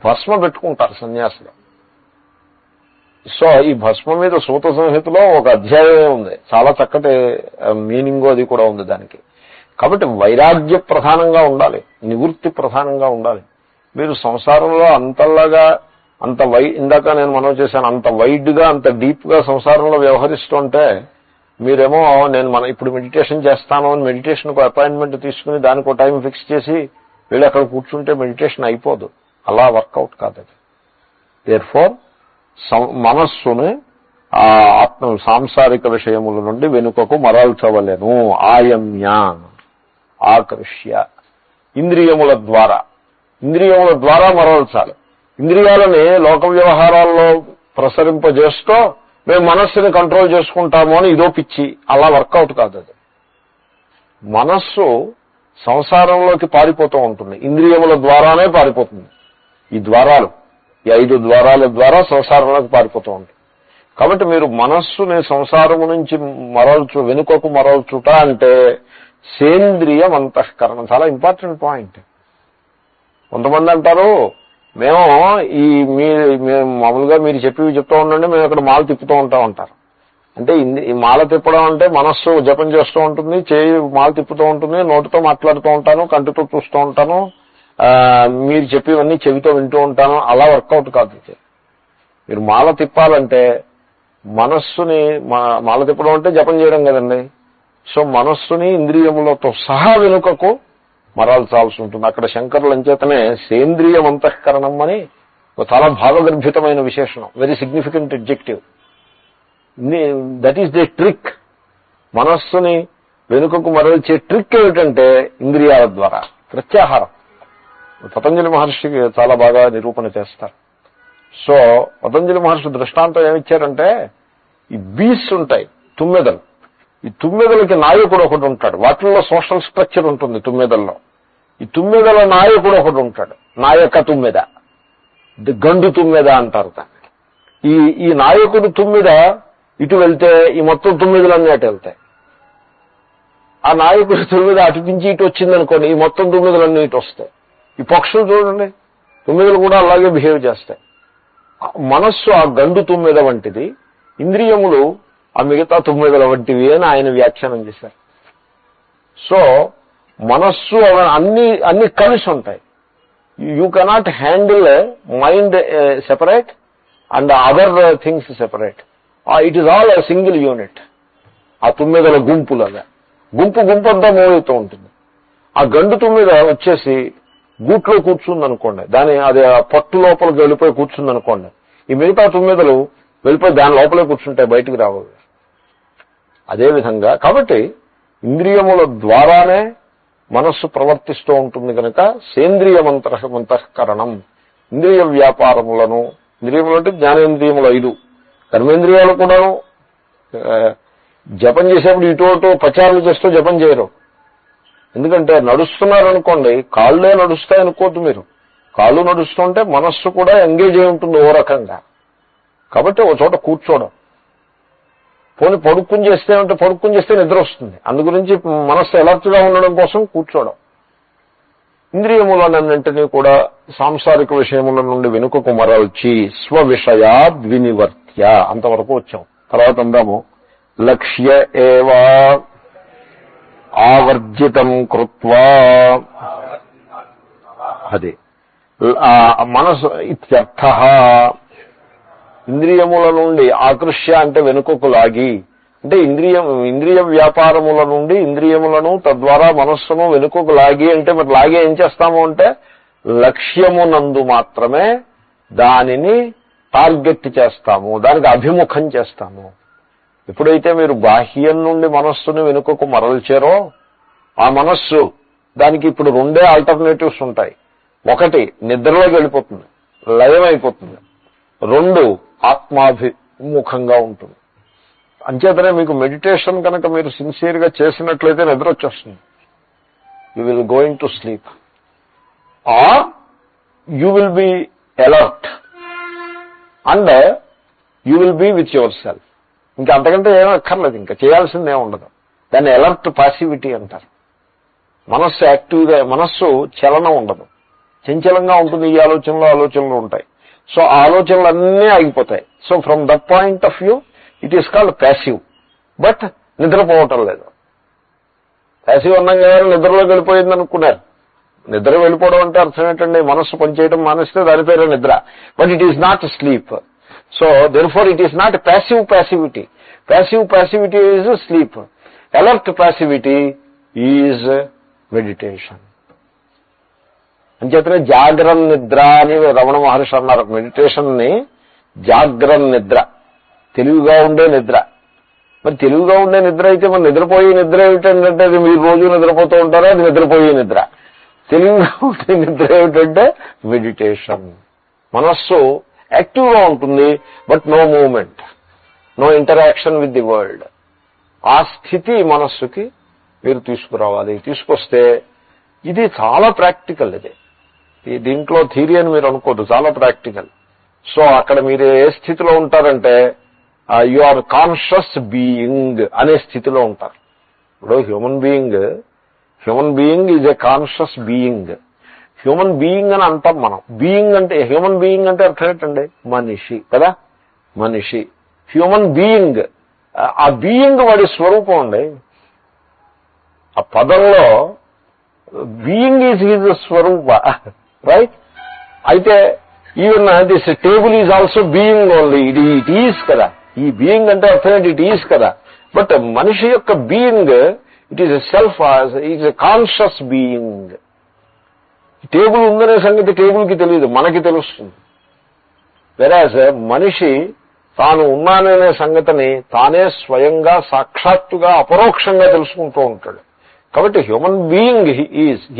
భస్మ పెట్టుకుంటారు సన్యాసులు. సో ఈ భస్మ మీద సూత సంహితలో ఒక అధ్యాయమే ఉంది, చాలా చక్కటి మీనింగ్ అది కూడా ఉంది దానికి. కాబట్టి వైరాగ్య ప్రధానంగా ఉండాలి, నివృత్తి ప్రధానంగా ఉండాలి. మీరు సంసారంలో అంతలాగా ఇందాక నేను మనవి చేశాను, అంత వైడ్గా అంత డీప్గా సంసారంలో వ్యవహరిస్తుంటే మీరేమో ఇప్పుడు మెడిటేషన్ చేస్తాను అని మెడిటేషన్కు అపాయింట్మెంట్ తీసుకుని దానికి ఒక టైం ఫిక్స్ చేసి వీళ్ళు అక్కడ కూర్చుంటే మెడిటేషన్ అయిపోదు, అలా వర్కౌట్ కాదు అది. దేర్ఫోర్ మనస్సుని ఆ ఆత్మ సాంసారిక విషయముల నుండి వెనుకకు మరల్చవలెను. ఆయమ్య ఆకృష్య ఇంద్రియముల ద్వారా మరల్చాలి. ఇంద్రియాలని లోక వ్యవహారాల్లో ప్రసరింపజేస్తూ మేము మనస్సుని కంట్రోల్ చేసుకుంటాము అని ఇదో పిచ్చి, అలా వర్కౌట్ కాదు అది. మనస్సు సంసారంలోకి పారిపోతూ ఉంటుంది, ఇంద్రియముల ద్వారానే పారిపోతుంది. ఈ 5 ద్వారాల ద్వారా సంసారంలోకి పారిపోతూ ఉంటుంది. కాబట్టి మీరు మనస్సుని సంసారము నుంచి వెనుకకు మరల్చుట అంటే సేంద్రియం అంతఃకరణం. చాలా ఇంపార్టెంట్ పాయింట్. కొంతమంది అంటారు మేము మామూలుగా మీరు చెప్పివి చెప్తూ ఉండండి, మేము ఇక్కడ మాల తిప్పుతూ ఉంటారు. అంటే ఈ మాల తిప్పడం అంటే మనస్సు జపం చేస్తూ ఉంటుంది, చేయి మాల తిప్పుతూ ఉంటుంది, నోటితో మాట్లాడుతూ ఉంటాను, కంటితో చూస్తూ ఉంటాను, మీరు చెప్పేవన్నీ చెవితో వింటూ ఉంటాను, అలా వర్కౌట్ కాదు. మీరు మాల తిప్పాలంటే మనస్సుని మాల తిప్పడం అంటే జపం చేయడం కదండి. సో మనస్సుని ఇంద్రియములతో సహా వెనుకకు మరల్చాల్సి ఉంటుంది. అక్కడ శంకరుల చేతనే సేంద్రియం అంతఃకరణం అని చాలా భావగర్భితమైన విశేషణం, very significant adjective. That is the trick. మనస్సుని వెనుకకు మరల్చే ట్రిక్ ఏమిటంటే ఇంద్రియాల ద్వారా ప్రత్యాహారం. పతంజలి మహర్షికి చాలా బాగా నిరూపణ చేస్తారు. సో పతంజలి మహర్షి దృష్టాంతం ఏమిచ్చారంటే, ఈ బీస్ ఉంటాయి, తుమ్మెదలు. ఈ తుమ్మెదలకి నాయకుడు ఒకటి ఉంటాడు. వాటిల్లో సోషల్ స్ట్రక్చర్ ఉంటుంది తుమ్మెదల్లో. ఈ తుమ్మెదల నాయకుడు ఒకటి ఉంటాడు, నాయక తుమ్మెద, గండు తుమ్మెద అంటారు దాన్ని. ఈ నాయకుడు తుమ్మెద ఇటు వెళ్తే ఈ మొత్తం తుమ్మెదలన్నీ అటు వెళ్తాయి. ఆ నాయకుడు తుమ్మెద అటు నుంచి ఇటు వచ్చిందనుకోండి, ఈ మొత్తం తుమ్మెదలన్నీ ఇటు వస్తాయి. ఈ పక్షులు చూడండి, తుమ్మెదలు కూడా అలాగే బిహేవ్ చేస్తాయి. మనస్సు ఆ గండు తుమ్మెద వంటిది, ఇంద్రియములు ఆ మిగతా తుమ్మెదల వంటివి అని ఆయన వ్యాఖ్యానం చేశారు. సో మనస్సు అన్ని కలిసి ఉంటాయి. You cannot handle mind separate and other things separate. It is all a single unit. ఆ తుమ్మెదల గుంపులాగా గుంపు అంతా మూవ్ అవుతూ ఉంటుంది. ఆ గండు తుమ్మెద వచ్చేసి గూట్లో కూర్చుందనుకోండి, అది పట్టు లోపలికి వెళ్ళిపోయి కూర్చుందనుకోండి, ఈ మిగతా తుమ్మెదలు వెళ్ళిపోయి దాని లోపలే కూర్చుంటాయి, బయటికి రావు. అదేవిధంగా కాబట్టి ఇంద్రియముల ద్వారానే మనస్సు ప్రవర్తిస్తూ ఉంటుంది కనుక సేంద్రియమంతఃకరణం, ఇంద్రియ వ్యాపారములను, ఇంద్రియములు అంటే జ్ఞానేంద్రియములు 5, కర్మేంద్రియాలు కూడాను జపం చేసేప్పుడు ఇటు పచారాలు చేస్తూ జపం చేయరు. ఎందుకంటే నడుస్తున్నారనుకోండి, కాళ్ళే నడుస్తాయి అనుకోవద్దు మీరు. కాళ్ళు నడుస్తుంటే మనస్సు కూడా ఎంగేజ్ అయి ఉంటుంది ఓ రకంగా. కాబట్టి ఓ చోట కూర్చోవడం, పోనీ పడుక్కుని చేస్తే నిద్ర వస్తుంది. అందుగురించి మనస్సు అలర్ట్గా ఉండడం కోసం కూర్చోవడం. ఇంద్రియములన్నింటినీ కూడా సాంసారిక విషయముల నుండి వెనుకకు మరల్చి స్వవిషయాద్వినివర్త్య, అంతవరకు వచ్చాం. తర్వాత అందాము లక్ష్య ఏవా ఆవర్జితం కృత్వా, అది మనసు ఇత్యర్థః. ఇంద్రియముల నుండి ఆకృష్య అంటే వెనుకకు లాగి, అంటే ఇంద్రియ వ్యాపారముల నుండి ఇంద్రియములను తద్వారా మనస్సును వెనుకకు లాగి, అంటే మరి లాగి ఏం చేస్తాము అంటే లక్ష్యమునందు మాత్రమే దానిని టార్గెట్ చేస్తాము, దానికి అభిముఖం చేస్తాము. ఎప్పుడైతే మీరు బాహ్యం నుండి మనస్సును వెనుకకు మరల్చారో ఆ మనస్సు దానికి ఇప్పుడు 2 ఆల్టర్నేటివ్స్ ఉంటాయి. 1 నిద్రలోకి వెళ్ళిపోతుంది, లయం అయిపోతుంది. 2 ఆత్మాభిముఖంగా ఉంటుంది. అంచేతనే మీకు మెడిటేషన్ కనుక మీరు సిన్సియర్గా చేసినట్లయితే నిద్ర వచ్చేస్తుంది. You will going to sleep are you will be alert and you will be with your self. ఇంకా అంతకంటే ఏమీ అక్కర్లేదు, ఇంకా చేయాల్సిందే ఉండదు. దాన్ని అలర్ట్ పాసివిటీ అంటారు. మనస్సు యాక్టివ్గా, మనస్సు చలనం ఉండదు, చంచలంగా ఉంటుంది. ఈ ఆలోచనలు ఉంటాయి. సో ఆ ఆలోచనలన్నీ ఆగిపోతాయి. So from that point of view it is called passive. But నిద్రపోవటం లేదు, ప్యాసివ్ అన్నాం కదా నిద్రలోకి వెళ్ళిపోయింది అనుకున్నారు. నిద్ర వెళ్ళిపోవడం అంటే అర్థం ఏంటండి? మనస్సు పనిచేయడం మానేస్తే దాని పేరు నిద్ర. But it is not sleep. So therefore it is not passive passivity. Passive passivity is sleep. Alert passivity is meditation. అంచేతనే జాగ్రత్త నిద్ర అని రమణ మహర్షి అన్నారు. మెడిటేషన్ ని జాగ్రత్త నిద్ర, తెలివిగా ఉండే నిద్ర. మరి తెలివిగా ఉండే నిద్ర అయితే మరి నిద్రపోయే నిద్ర ఏమిటంటే అది మీరు రోజు నిద్రపోతూ ఉంటారో అది నిద్రపోయే నిద్ర. తెలివిగా ఉండే నిద్ర ఏమిటంటే మెడిటేషన్. మనస్సు యాక్టివ్గా ఉంటుంది, but no movement, no interaction with the world. ఆ స్థితి మనస్సుకి మీరు తీసుకురావాలి. తీసుకొస్తే ఇది చాలా ప్రాక్టికల్. దీంట్లో థియరీ అని మీరు అనుకోద్దు, చాలా ప్రాక్టికల్. సో అక్కడ మీరు ఏ స్థితిలో ఉంటారంటే యు ఆర్ కాన్షియస్ బీయింగ్ అనే స్థితిలో ఉంటారు. ఇప్పుడు human being is a conscious being. Human being అని అంటాం మనం. బీయింగ్ అంటే, హ్యూమన్ బీయింగ్ అంటే అర్థం ఏంటండి? మనిషి కదా, మనిషి. హ్యూమన్ బీయింగ్, ఆ బీయింగ్ వాడి స్వరూపం అండి. ఆ పదంలో బీయింగ్ ఈజ్ హిజ్ స్వరూప, రైట్? అయితే even this table is also being only. It is కదా. ఈ బీయింగ్ అంటే అర్థం ఏంటి? ఇట్ ఈజ్ కదా. బట్ మనిషి యొక్క being it is a self, is a conscious being. Table ఉందనే సంగతి టేబుల్కి తెలియదు, మనకి తెలుస్తుంది. వెరాజ్ మనిషి తాను ఉన్నాననే సంగతిని తానే స్వయంగా సాక్షాత్తుగా అపరోక్షంగా తెలుసుకుంటూ ఉంటాడు. కాబట్టి human being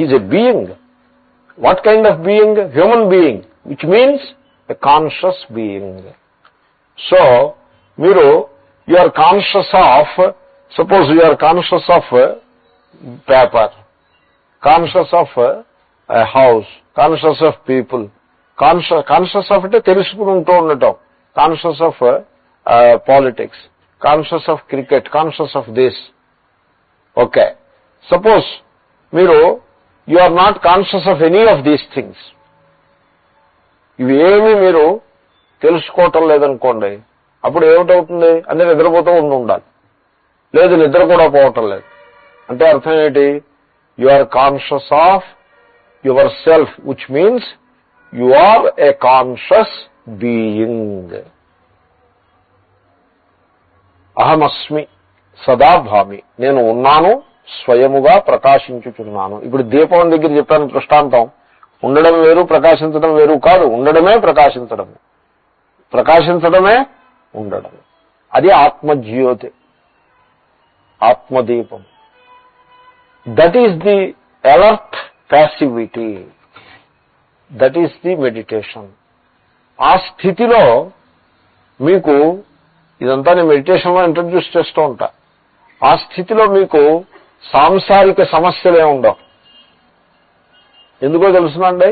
is a being. What kind of being? Human being, which means a conscious being. So మీరు you are conscious of, suppose you are conscious of paper, conscious of house, conscious of people. Conscious of అంటే తెలుసుకుంటూ ఉండటం. Conscious of politics, conscious of cricket, conscious of this. Okay, suppose మీరు you are not conscious of any of these things. ఇవేమీ మీరు తెలుసుకోవటం లేదనుకోండి, అప్పుడు ఏమిటవుతుంది? అంటే నిద్రపోతూ ఉండాలి. లేదు, నిద్ర కూడా పోవటం లేదు. అంటే అర్థం ఏంటి? You are conscious of yourself, which means you are a conscious being. అహమస్మి సదా భామి, నేను ఉన్నాను, స్వయముగా ప్రకాశించుచున్నాను. ఇప్పుడు దీపం దగ్గర చెప్పాను దృష్టాంతం. ఉండడం వేరు, ప్రకాశించడం వేరు కాదు. ఉండడమే ప్రకాశించడము, ప్రకాశించడమే ఉండడం. అది ఆత్మజ్యోతి, ఆత్మదీపం. That is the alert passivity, that is the meditation. ఆ స్థితిలో మీకు ఇదంతా నేను మెడిటేషన్లో ఇంట్రడ్యూస్ చేస్తూ ఉంటా. ఆ స్థితిలో మీకు సాంసారిక సమస్యలే ఉండవు. ఎందుకో తెలుసునండి?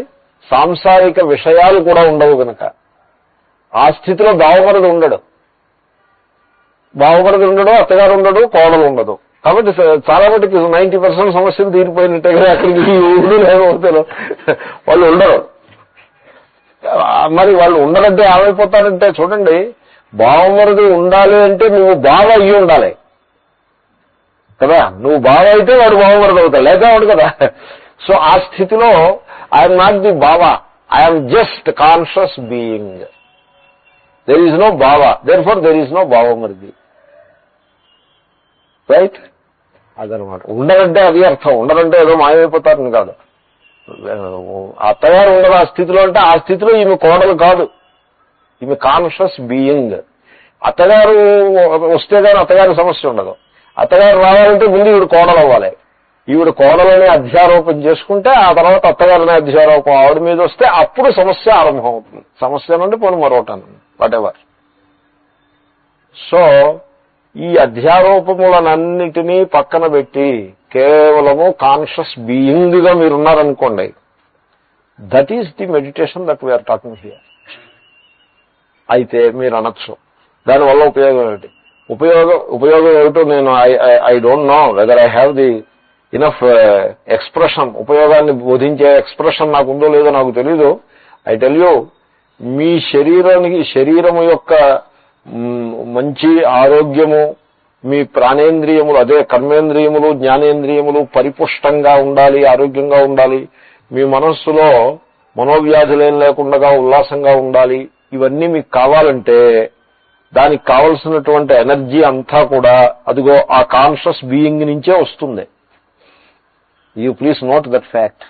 సాంసారిక విషయాలు కూడా ఉండవు కనుక. ఆ స్థితిలో బావమరది ఉండడు, అత్తగారు ఉండడు, కోడలు ఉండదు. కాబట్టి చాలా మటుకు 90% సమస్యలు తీరిపోయినట్టుగా అక్కడికి ఊళ్ళు లేకపోతే వాళ్ళు ఉండరు. మరి వాళ్ళు ఉండరంటే ఏమైపోతారంటే, చూడండి, బావమరది ఉండాలి అంటే నువ్వు బావ అయ్యి ఉండాలి కదా. నువ్వు బావ అయితే వాడు బావమరది అవుతాడు, లేక వాడు కదా. సో ఆ స్థితిలో ఐఎమ్ నాట్ ది బావ, I'm just conscious being. There is no బావ, దేర్ఫోర్ దెర్ ఈజ్ నో బావమరిది, రైట్? అదనమాట. ఉండరంటే అది అర్థం. ఉండరంటే ఏదో మాయమైపోతారని కాదు. అత్తగారు ఉండదు ఆ స్థితిలో అంటే ఆ స్థితిలో ఈమె కోడలు కాదు, ఈమె కాన్షియస్ బీయింగ్. అత్తగారు వస్తే కానీ అత్తగారి సమస్య ఉండదు. అత్తగారు రావాలంటే ముందు ఈవిడ కోడలు అవ్వాలి. ఈవిడ కోడలని అధ్యారోపణ చేసుకుంటే ఆ తర్వాత అత్తగారిని అధ్యారోపం ఆవిడ మీద వస్తే అప్పుడు సమస్య ఆరంభం అవుతుంది. సమస్య నుండి పోను మరొకటాను, వాటెవర్. సో ఈ అధ్యారోపములనన్నిటినీ పక్కన పెట్టి కేవలము కాన్షియస్ బీయింగ్ గా మీరున్నారనుకోండి, that is the meditation that we're talking here. అయితే మీరు అనొచ్చు, దానివల్ల ఉపయోగం ఏమిటి? ఉపయోగం ఏమిటో నేను I don't know whether I have the enough expression. ఉపయోగాన్ని బోధించే ఎక్స్ప్రెషన్ నాకు ఉందో లేదో నాకు తెలీదు. ఐ టెల్ యూ, మీ శరీరము యొక్క మంచి ఆరోగ్యము, మీ ప్రాణేంద్రియములు, అదే కర్మేంద్రియములు, జ్ఞానేంద్రియములు పరిపుష్టంగా ఉండాలి, ఆరోగ్యంగా ఉండాలి, మీ మనస్సులో మనోవ్యాధులేం లేకుండా ఉల్లాసంగా ఉండాలి, ఇవన్నీ మీకు కావాలంటే దానికి కావలసినటువంటి ఎనర్జీ అంతా కూడా అదిగో ఆ కాన్షియస్ బీయింగ్ నుంచే వస్తుంది. You please note that fact.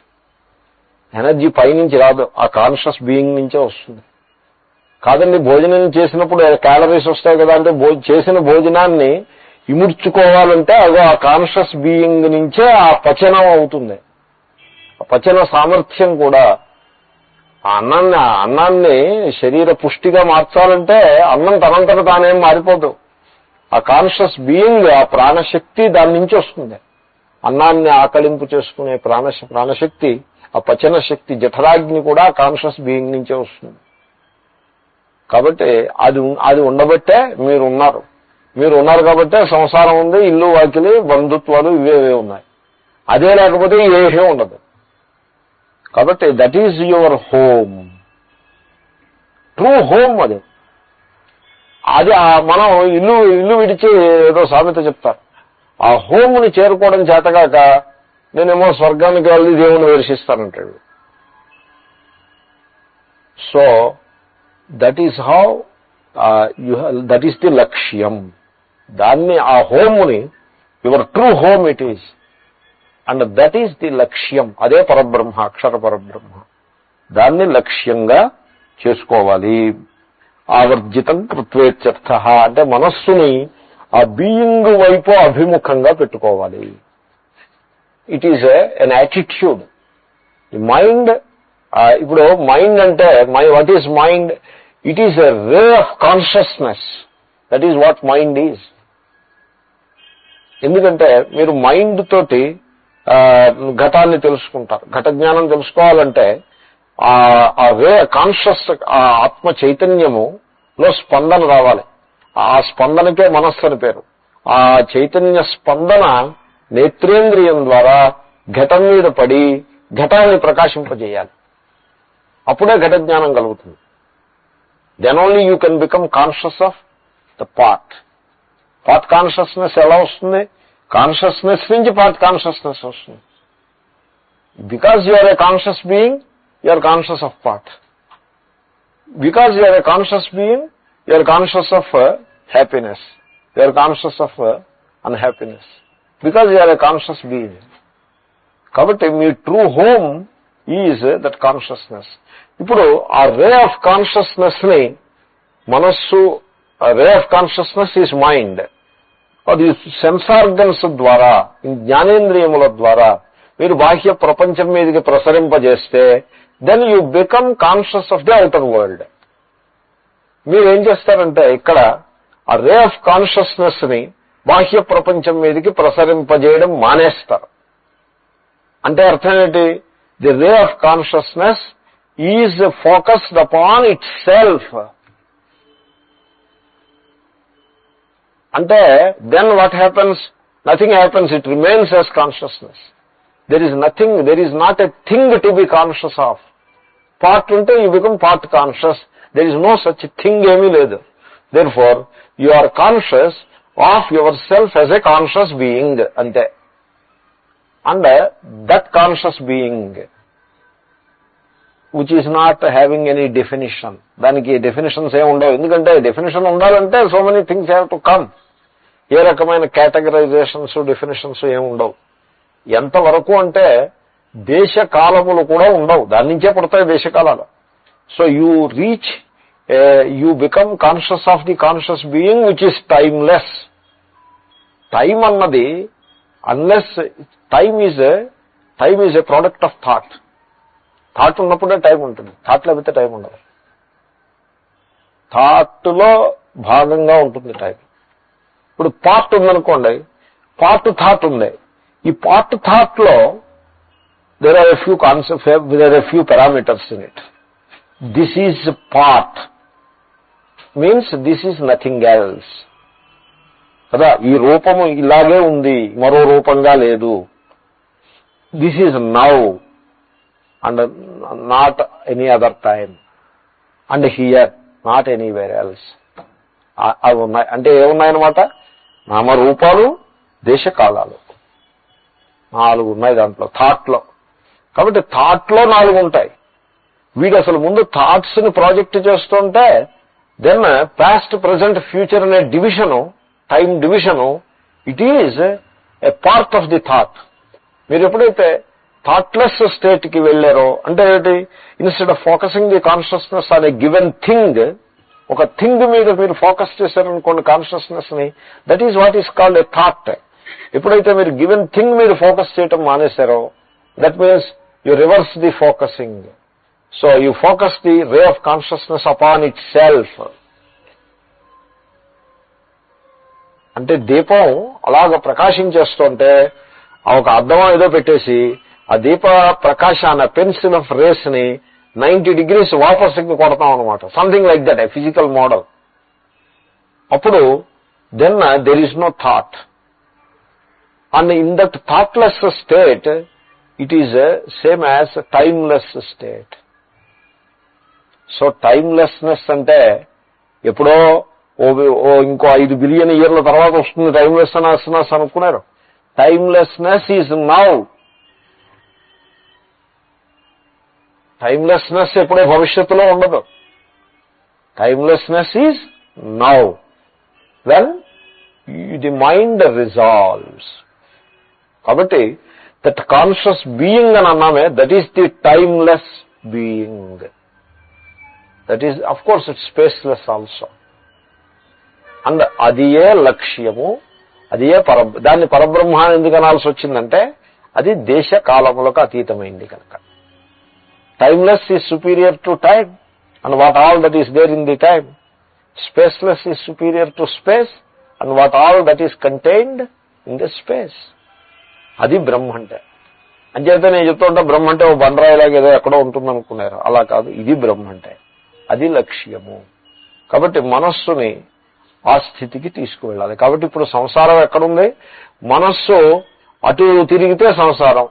Energy పైనుంచి రాదు, ఆ కాన్షియస్ బీయింగ్ నుంచే వస్తుంది. కాదండి భోజనం చేసినప్పుడు క్యాలరీస్ వస్తాయి కదా అంటే చేసిన భోజనాన్ని ఇముడ్చుకోవాలంటే అదో ఆ కాన్షియస్ బీయింగ్ నుంచే ఆ పచనం అవుతుంది. ఆ పచన సామర్థ్యం కూడా అన్నాన్ని శరీర పుష్టిగా మార్చాలంటే అన్నం తనంతట తానేం మారిపోదు. ఆ కాన్షియస్ బీయింగ్, ఆ ప్రాణశక్తి దాని నుంచి వస్తుంది. అన్నాన్ని ఆకలింపు చేసుకునే ప్రాణశక్తి, ఆ పచన శక్తి, జఠరాగ్ని కూడా కాన్షియస్ బీయింగ్ నుంచే వస్తుంది. కాబట్టి అది ఉండబట్టే మీరు ఉన్నారు కాబట్టే సంసారం ఉంది, ఇల్లు వాకిలి బంధుత్వాలు ఇవేవే ఉన్నాయి. అదే లేకపోతే ఏ విషయం ఉండదు. కాబట్టి that is your home, true home. అది మనం ఇల్లు విడిచి ఏదో సామెత చెప్తారు. ఆ హోమ్ని చేరుకోవడం చేతగాక నేనేమో స్వర్గానికి వెళ్ళి దేవుని దర్శిస్తానంటాడు. So that is how that is the లక్ష్యం. దాన్ని ఆ హోమ్ని your true home it is, and that is the లక్ష్యం. అదే పరబ్రహ్మ, అక్షర పరబ్రహ్మ. దాన్ని లక్ష్యంగా చేసుకోవాలి. ఆవర్జితం కృత్వేత్యర్థ అంటే మనస్సుని ఆ బీయింగ్ వైపు అభిముఖంగా పెట్టుకోవాలి. It is an attitude. ఈ మైండ్, ఇప్పుడు మైండ్ అంటే what is mind? It is a ray of consciousness. That is what mind is. ఎందుకంటే మీరు మైండ్ తోటి ఘటాన్ని తెలుసుకుంటారు. ఘట జ్ఞానం తెలుసుకోవాలంటే ఆ రే కాన్షియస్, ఆ ఆత్మ చైతన్యములో స్పందన రావాలి. ఆ స్పందనకే మనస్సు అని పేరు. ఆ చైతన్య స్పందన నేత్రేంద్రియం ద్వారా ఘటం మీద పడి ఘటాన్ని ప్రకాశింపజేయాలి. అప్పుడే ఘట జ్ఞానం కలుగుతుంది. Then only you can become conscious of the part. Part consciousness ఎలా వస్తుంది? కాన్షియస్నెస్ నుంచి పార్ట్ కాన్షియస్నెస్ వస్తుంది. Because you are a conscious being, you are conscious of part. Because you are a conscious being, you are conscious of happiness, you are conscious of unhappiness. Because you are a conscious being. కాబట్టి మీ true home is that consciousness. ఇప్పుడు ఆ ray of consciousness ని మనస్సు, రే of consciousness is mind. అది sense organs ద్వారా, జ్ఞానేంద్రియముల ద్వారా మీరు బాహ్య ప్రపంచం మీదకి ప్రసరింపజేస్తే then you become conscious of the outer world. మీరేం చేస్తారంటే ఇక్కడ ఆ రే ఆఫ్ కాన్షియస్నెస్ ని బాహ్య ప్రపంచం మీదకి ప్రసరింపజేయడం మానేస్తారు. అంటే అర్థం ఏంటి? The ray of consciousness is focused upon itself. అంటే then what happens? Nothing happens. It remains as consciousness. There is nothing, there is not a thing to be conscious of. Part ఉంటే you become part conscious. There is no such thing ఏమీ లేదు. Therefore you are conscious of yourself as a conscious being అంతే. And that conscious being which is not having any definition. దానికి definitions ఏమి ఉండవు. ఎందుకంటే definition ఉండాలంటే so many things have to come. ఏ రకమైన కేటగరైజేషన్స్, డెఫినిషన్స్ ఏమి ఉండవు. ఎంతవరకు అంటే దేశ కాలములు కూడా ఉండవు. దాని నుంచే పుడతాయి దేశకాలాలు. So you reach, you become conscious of the conscious being which is timeless. Time అన్నది unless time is a product of thought. Thought ఉన్నప్పుడే టైం ఉంటుంది. థాట్ లేకపోతే టైం ఉండదు. థాట్లో భాగంగా ఉంటుంది టైం. ఇప్పుడు పార్ట్ ఉందనుకోండి, పార్ట్ థాట్ ఉంది. ఈ పార్ట్ థాట్ లో there are a few concepts, there are a few parameters in it. This is part means this is nothing else కదా. ఈ రూపము ఇలాగే ఉంది, మరో రూపంగా లేదు. This is now and not any other time, and here not anywhere else. అవి ఉన్నాయి. అంటే ఏమున్నాయన్నమాట? నామరూపాలు, దేశకాలాలు 4 ఉన్నాయి దాంట్లో థాట్లో. కాబట్టి థాట్లో 4 ఉంటాయి. వీడు అసలు ముందు థాట్స్ ని ప్రాజెక్ట్ చేస్తుంటే దెన్ పాస్ట్, ప్రజెంట్, ఫ్యూచర్ అనే division, time division, it is a part of the thought. మీరు ఎప్పుడైతే థాట్లెస్ స్టేట్ కి వెళ్ళారో, అంటే ఏంటి, instead of focusing the consciousness on a given thing, ఒక థింగ్ మీద మీరు ఫోకస్ చేశారనుకోండి కాన్షియస్నెస్ ని, that is what is called a thought. ఎప్పుడైతే మీరు గివెన్ థింగ్ మీద ఫోకస్ చేయటం మానేశారో, that means you reverse the focusing. So you focus the ray of consciousness upon itself. అంటే దీపం అలాగ ప్రకాశించేస్తుంటే ఒక అద్దం ఏదో పెట్టేసి ఆ దీప ప్రకాశాన్ని, పెన్సిల్ ఆఫ్ రేస్ ని 90 degrees వాపస్కి కొడతాం అనమాట. Something like that, a physical model. అప్పుడు then there is no thought. And in that thoughtless state it is same as timeless state. So timelessness అంటే ఎప్పుడో ఇంకో 5 బిలియన్ ఇయర్ల తర్వాత వస్తుంది టైమ్లెస్నెస్ అనుకున్నారు. Timelessness is now. టైమ్లెస్నెస్ ఎప్పుడో భవిష్యత్తులో ఉండదు. Timelessness is now when the mind resolves. కాబట్టి దట్ కాన్షియస్ బీయింగ్ అని అన్నామే, that is the timeless being. That is of course it's spaceless also. And అదియే లక్ష్యము, అదియే దాన్ని పరబ్రహ్మ ఎందుకు అనాల్సి వచ్చిందంటే అది దేశ కాలములకు అతీతమైంది కనుక. Timeless is superior to time and what all that is there in the time. Spaceless is superior to space and what all that is contained in the space. అది బ్రహ్మ అంటే. అంచేత నేను చెప్తుంటా బ్రహ్మ అంటే ఓ బండరాయిలాగా ఏదో ఎక్కడో ఉంటుంది అనుకున్నారు. అలా కాదు, ఇది బ్రహ్మ అంటే. అది లక్ష్యము. కాబట్టి మనస్సుని ఆ స్థితికి తీసుకువెళ్ళాలి. కాబట్టి ఇప్పుడు సంసారం ఎక్కడుంది? మనస్సు అటు తిరిగితే సంసారం,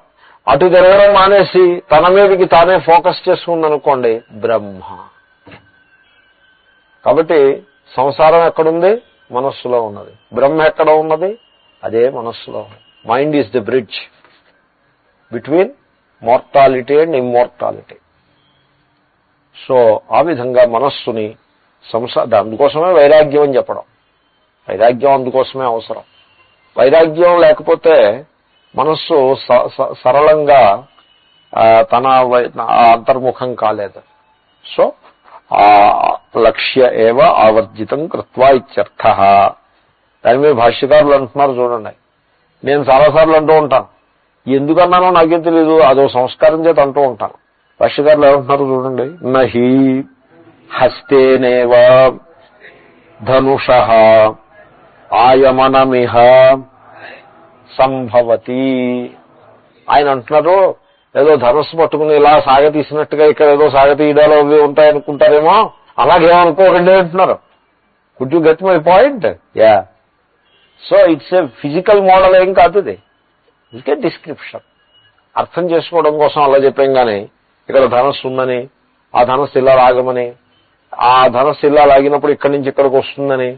అటు తిరగడం మానేసి తన మీదకి తానే ఫోకస్ చేసుకుందనుకోండి బ్రహ్మ. కాబట్టి సంసారం ఎక్కడుంది? మనస్సులో ఉన్నది. బ్రహ్మ ఎక్కడ ఉన్నది? అదే మనస్సులో ఉన్నది. Mind is the bridge between mortality and immortality. So ఆ విధంగా మనస్సుని అందుకోసమే వైరాగ్యం అని చెప్పడం. వైరాగ్యం అందుకోసమే అవసరం. వైరాగ్యం లేకపోతే మనస్సు సరళంగా తన అంతర్ముఖం కాలేదు. సో ఆ లక్ష్య ఏవ ఆవర్జితం కృత్వా ఇత్యర్థ. దాని మీద భాష్యకారులు అంటున్నారు చూడండి. నేను చాలాసార్లు అంటూ ఉంటాను, ఎందుకన్నానో నాకేం తెలీదు, అదో సంస్కారం చేత అంటూ ఉంటాను. భాష్యకారులు ఏమంటున్నారు చూడండి. నహి హస్తేనేవ ధనుషః ఆయమనమిహ సంభవతి. ఆయన అంటున్నారు ఏదో ధనుస్సు పట్టుకుని ఇలా సాగతీసినట్టుగా ఇక్కడ ఏదో సాగతీయడాలు అవి ఉంటాయనుకుంటారేమో, అలాగేమనుకోకండి అంటున్నారు. Could you get my point? Yeah. So it's a physical model ఏం కాదు, ఇది ఇట్స్ ఏ డిస్క్రిప్షన్. అర్థం చేసుకోవడం కోసం అలా చెప్పాం కానీ ఇక్కడ ధనస్సు ఉందని, ఆ ధనస్సు ఇలా లాగమని, ఆ ధనస్సు ఇలా లాగినప్పుడు ఇక్కడి నుంచి ఇక్కడికి వస్తుందని,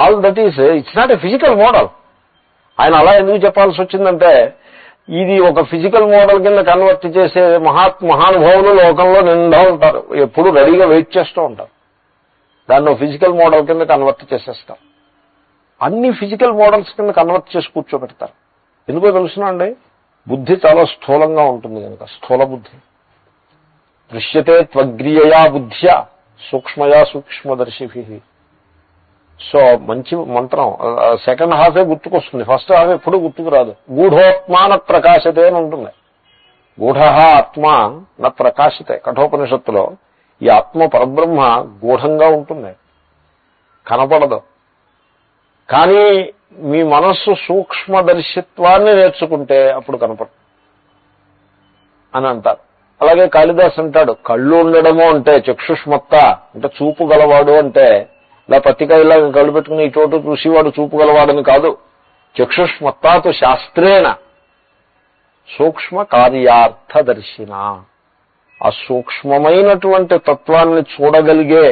all that is it's not a physical model. ఆయన అలా ఎందుకు చెప్పాల్సి వచ్చిందంటే ఇది ఒక ఫిజికల్ మోడల్ కింద కన్వర్ట్ చేసే మహానుభావులు లోకంలో నిండా ఉంటారు. ఎప్పుడు రెడీగా వెయిట్ చేస్తూ ఉంటారు. దాన్ని ఫిజికల్ మోడల్ కింద కన్వర్ట్ చేసేస్తారు. అన్ని ఫిజికల్ మోడల్స్ కింద కన్వర్ట్ చేసి కూర్చోబెడతారు. ఎందుకో తెలుసునా అండి, బుద్ధి చాలా స్థూలంగా ఉంటుంది కనుక. స్థూల బుద్ధి. దృశ్యతే త్వగ్రియయా బుద్ధ్యా సూక్ష్మయా సూక్ష్మదర్శిభి. సో మంచి మంత్రం. సెకండ్ హాఫే గుర్తుకొస్తుంది, ఫస్ట్ హాఫ్ ఎప్పుడు గుర్తుకు రాదు. గూఢోత్మా న ప్రకాశతే అని ఉంటుంది. గూఢ ఆత్మ న ప్రకాశతే. కఠోపనిషత్తులో ఈ ఆత్మ పరబ్రహ్మ గూఢంగా ఉంటుంది, కనపడదు. కానీ మీ మనస్సు సూక్ష్మదర్శిత్వాన్ని నేర్చుకుంటే అప్పుడు కనపడదు అని అంటారు. అలాగే కాళిదాస్ అంటాడు, కళ్ళు ఉండడము అంటే చక్షుష్మత్త అంటే చూపు గలవాడు అంటే ఇలా పత్రిక ఇలా కళ్ళు పెట్టుకుని ఇటు చూసేవాడు చూపు గలవాడని కాదు. చక్షుష్మత్తాతు శాస్త్రేణ సూక్ష్మ కార్యార్థదర్శిన. ఆ సూక్ష్మమైనటువంటి తత్వాన్ని చూడగలిగే